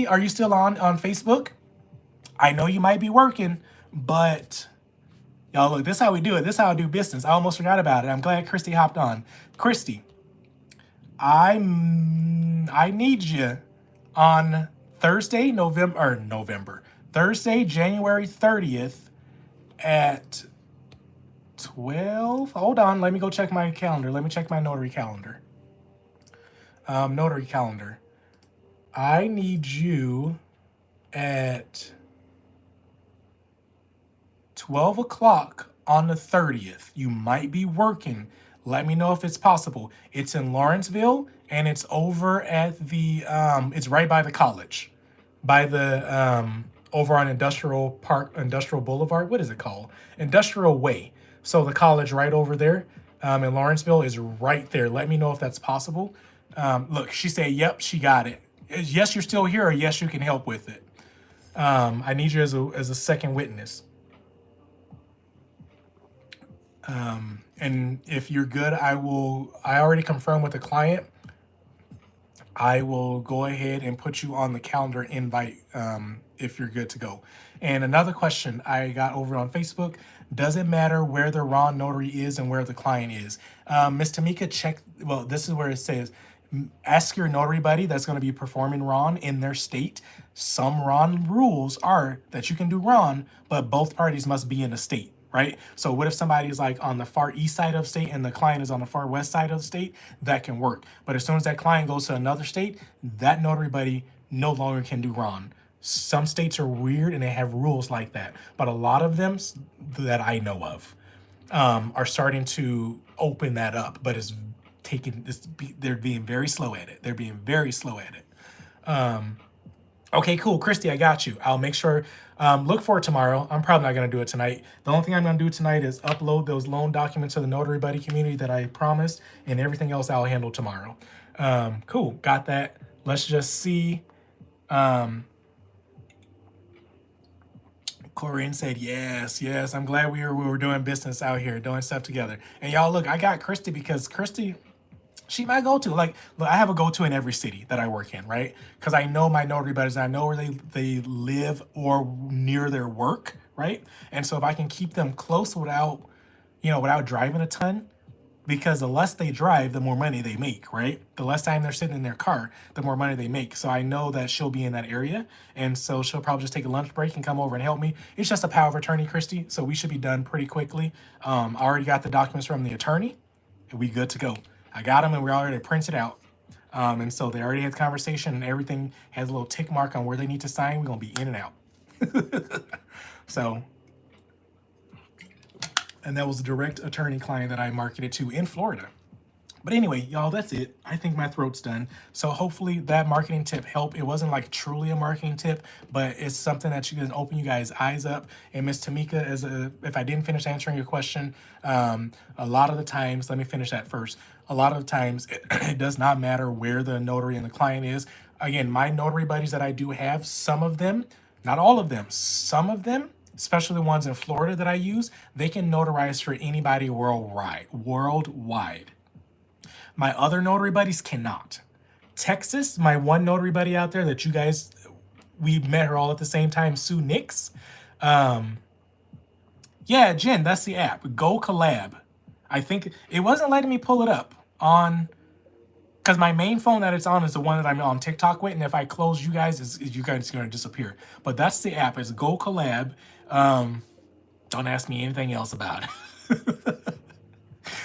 are you still on Facebook? I know you might be working, but... Y'all, look, this is how we do it. This is how I do business. I almost forgot about it. I'm glad Christy hopped on. Christy, I need you on Thursday, Thursday, January 30th at 12. Hold on. Let me go check my calendar. Let me check my notary calendar. Notary calendar. I need you at 12 o'clock on the 30th. You might be working. Let me know if it's possible. It's in Lawrenceville, and it's over at the, it's right by the college. By the, over on Industrial Boulevard. What is it called? Industrial Way. So the college right over there in Lawrenceville is right there. Let me know if that's possible. Look, she said, yep, she got it. Yes, you're still here, or yes, you can help with it. I need you as a second witness. And if you're good, I already confirmed with the client. I will go ahead and put you on the calendar invite if you're good to go. And another question I got over on Facebook, does it matter where the Ron notary is and where the client is? Ms. Tamika, well, this is where it says, ask your notary buddy that's going to be performing Ron in their state. Some Ron rules are that you can do Ron, but both parties must be in the state. right? So what if somebody's like on the far east side of the state and the client is on the far west side of the state? That can work. But as soon as that client goes to another state, that notary buddy no longer can do Ron. Some states are weird and they have rules like that, but a lot of them that I know of are starting to open that up, but it's taking this. They're being very slow at it. They're being very slow at it. Okay, cool. Christy, I got you. I'll make sure, look for it tomorrow. I'm probably not going to do it tonight. The only thing I'm going to do tonight is upload those loan documents to the Notary Buddy community that I promised, and everything else I'll handle tomorrow. Cool. Got that. Let's just see. Corinne said, yes, yes. I'm glad we were doing business out here, doing stuff together. And y'all, look, I got Christy because Christy, she my go-to. Like, look, I have a go-to in every city that I work in, right? Because I know my notary buddies, I know where they live or near their work, right? And so if I can keep them close without, without driving a ton, because the less they drive, the more money they make, right? The less time they're sitting in their car, the more money they make. So I know that she'll be in that area. And so she'll probably just take a lunch break and come over and help me. It's just a power of attorney, Christy. So we should be done pretty quickly. I already got the documents from the attorney. And we good to go. I got them and we already printed out. And so they already had the conversation and everything has a little tick mark on where they need to sign. We're going to be in and out. So, and that was a direct attorney client that I marketed to in Florida. But anyway, y'all, that's it. I think my throat's done. So hopefully that marketing tip helped. It wasn't like truly a marketing tip, but it's something that you can open you guys' eyes up. And Miss Tamika, if I didn't finish answering your question, a lot of the times, let me finish that first. A lot of the times, it does not matter where the notary and the client is. Again, my notary buddies that I do have, some of them, not all of them, some of them, especially the ones in Florida that I use, they can notarize for anybody worldwide. My other notary buddies cannot. Texas, my one notary buddy out there that you guys, we met her all at the same time, Sue Nix. Yeah, Jen, that's the app. Go Collab. I think it wasn't letting me pull it up on, because my main phone that it's on is the one that I'm on TikTok with, and if I close you guys, you guys are going to disappear. But that's the app. It's Go Collab. Don't ask me anything else about it.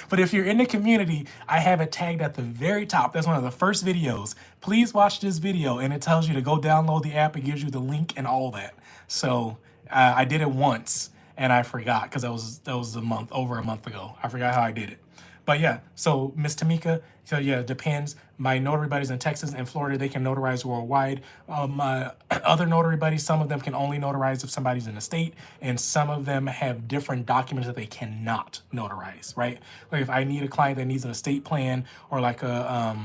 But if you're in the community, I have it tagged at the very top. That's one of the first videos. Please watch this video, and it tells you to go download the app. It gives you the link and all that. So I did it once, and I forgot because that was over a month ago. I forgot how I did it. But yeah, so Miss Tamika, so yeah, it depends. My notary buddies in Texas and Florida, they can notarize worldwide. My other notary buddies, some of them can only notarize if somebody's in the state, and some of them have different documents that they cannot notarize, right? Like if I need a client that needs an estate plan or like a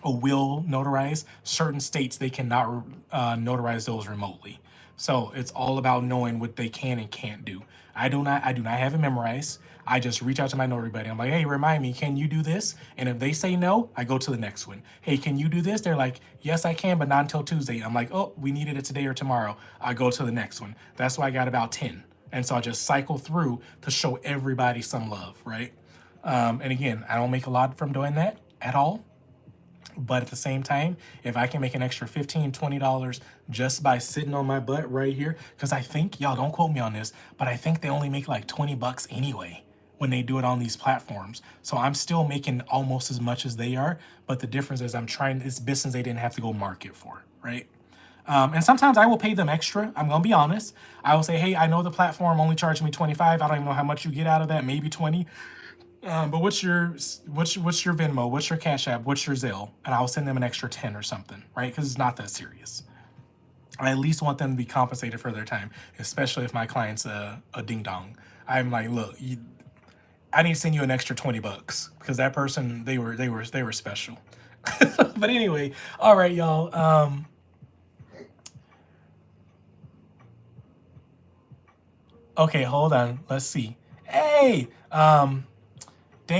will notarized, certain states they cannot notarize those remotely. So it's all about knowing what they can and can't do. I do not have it memorized. I just reach out to my notary buddy. I'm like, hey, remind me, can you do this? And if they say no, I go to the next one. Hey, can you do this? They're like, yes, I can, but not until Tuesday. I'm like, oh, we needed it today or tomorrow. I go to the next one. That's why I got about 10. And so I just cycle through to show everybody some love, right? And again, I don't make a lot from doing that at all. But at the same time, if I can make an extra $15, $20 just by sitting on my butt right here, because I think, y'all don't quote me on this, but I think they only make like 20 bucks anyway when they do it on these platforms. So I'm still making almost as much as they are, but the difference is it's business they didn't have to go market for, right? And sometimes I will pay them extra. I'm gonna be honest. I will say, hey, I know the platform only charged me 25. I don't even know how much you get out of that, maybe 20. But what's your Venmo? What's your Cash App? What's your Zelle? And I'll send them an extra 10 or something, right? Because it's not that serious. I at least want them to be compensated for their time, especially if my client's a ding dong. I'm like, look, I need to send you an extra 20 bucks because that person, they were special. But anyway, all right, y'all. Okay, hold on. Let's see. Hey, dang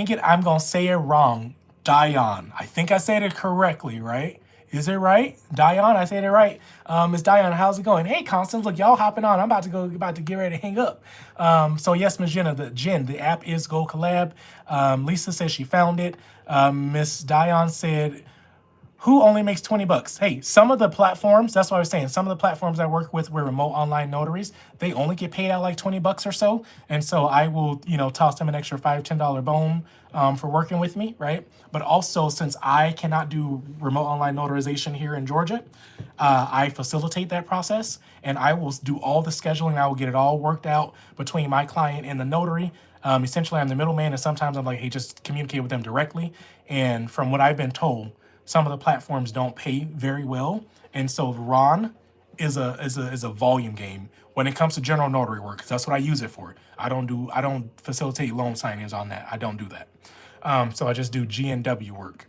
it, I'm going to say it wrong. Dion. I think I said it correctly, right? Is it right? Dion, I said it right. Miss Dion, how's it going? Hey, Constance, look, y'all hopping on. I'm about to get ready to hang up. So yes, Miss Jenna, the app is Go Collab. Lisa says she found it. Miss Dion said, Who only makes 20 bucks? Hey, some of the platforms, that's what I was saying, some of the platforms I work with were remote online notaries. They only get paid out like 20 bucks or so. And so I will, toss them an extra $5, $10 bone for working with me, right? But also, since I cannot do remote online notarization here in Georgia, I facilitate that process and I will do all the scheduling. I will get it all worked out between my client and the notary. Essentially, I'm the middleman, and sometimes I'm like, hey, just communicate with them directly. And from what I've been told, some of the platforms don't pay very well, and so Ron is a volume game when it comes to general notary work. 'Cause that's what I use it for. I don't facilitate loan signings on that. I don't do that. So I just do GNW work.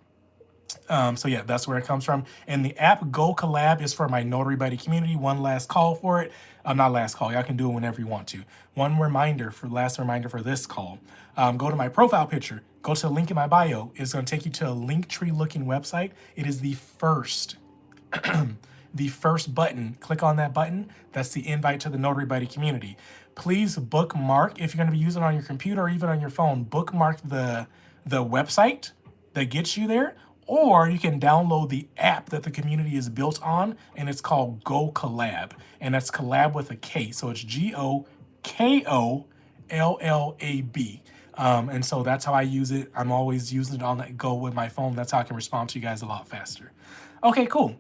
So yeah, that's where it comes from. And the app Go Collab is for my Notary Buddy community. One last call for it. Not last call. Y'all can do it whenever you want to. Last reminder for this call. Go to my profile picture. Go to the link in my bio. It's going to take you to a Linktree looking website. It is the first button. Click on that button. That's the invite to the Notary Buddy community. Please bookmark, if you're going to be using it on your computer or even on your phone, bookmark the website that gets you there, or you can download the app that the community is built on, and it's called Go Collab, and that's collab with a K, so it's GOKOLLAB. And so that's how I use it. I'm always using it on that Go with my phone. That's how I can respond to you guys a lot faster. Okay, cool.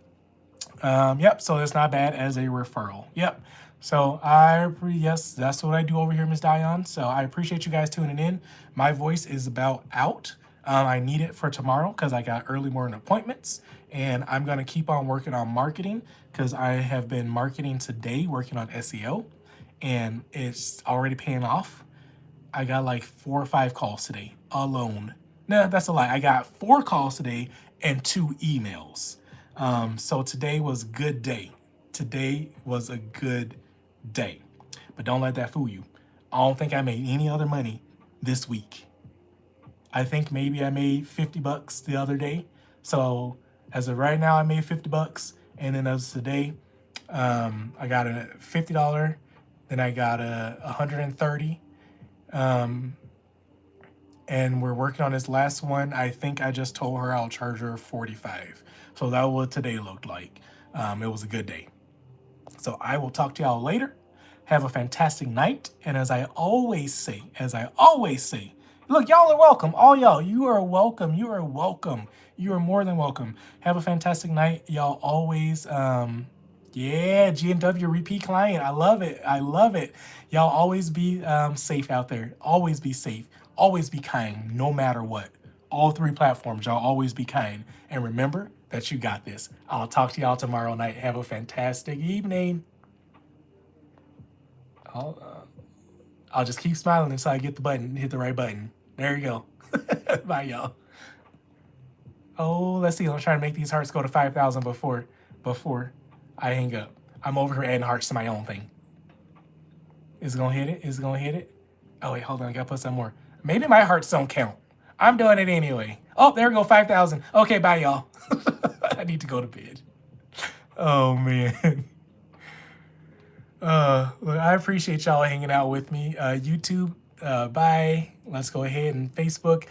Yep, so that's not bad as a referral. Yep. So yes, that's what I do over here, Miss Diane. So I appreciate you guys tuning in. My voice is about out. I need it for tomorrow because I got early morning appointments, and I'm going to keep on working on marketing because I have been marketing today, working on SEO, and it's already paying off. I got like 4 or 5 calls today alone. No, that's a lie. I got 4 calls today and 2 emails. So today was a good day. Today was a good day. But don't let that fool you. I don't think I made any other money this week. I think maybe I made 50 bucks the other day. So as of right now, I made 50 bucks. And then as of today, I got a $50. Then I got a 130. And we're working on this last one. I think I just told her I'll charge her 45. So that was what today looked like. It was a good day. So I will talk to y'all later. Have a fantastic night. And as I always say, look, y'all are welcome. All y'all, you are welcome. You are welcome. You are more than welcome. Have a fantastic night. Y'all always, yeah, GNW repeat client. I love it. I love it. Y'all always be safe out there. Always be safe. Always be kind, no matter what. All 3 platforms, y'all always be kind. And remember that you got this. I'll talk to y'all tomorrow night. Have a fantastic evening. I'll just keep smiling until I get the button, hit the right button. There you go. Bye, y'all. Oh, let's see. I'm trying to make these hearts go to 5,000 before I hang up. I'm over here adding hearts to my own thing. Is it gonna hit it? Is it gonna hit it? Oh wait, hold on. I gotta put some more. Maybe my hearts don't count. I'm doing it anyway. Oh, there we go. 5,000. Okay, bye, y'all. I need to go to bed. Oh man. Look, I appreciate y'all hanging out with me. YouTube, bye. Let's go ahead and Facebook.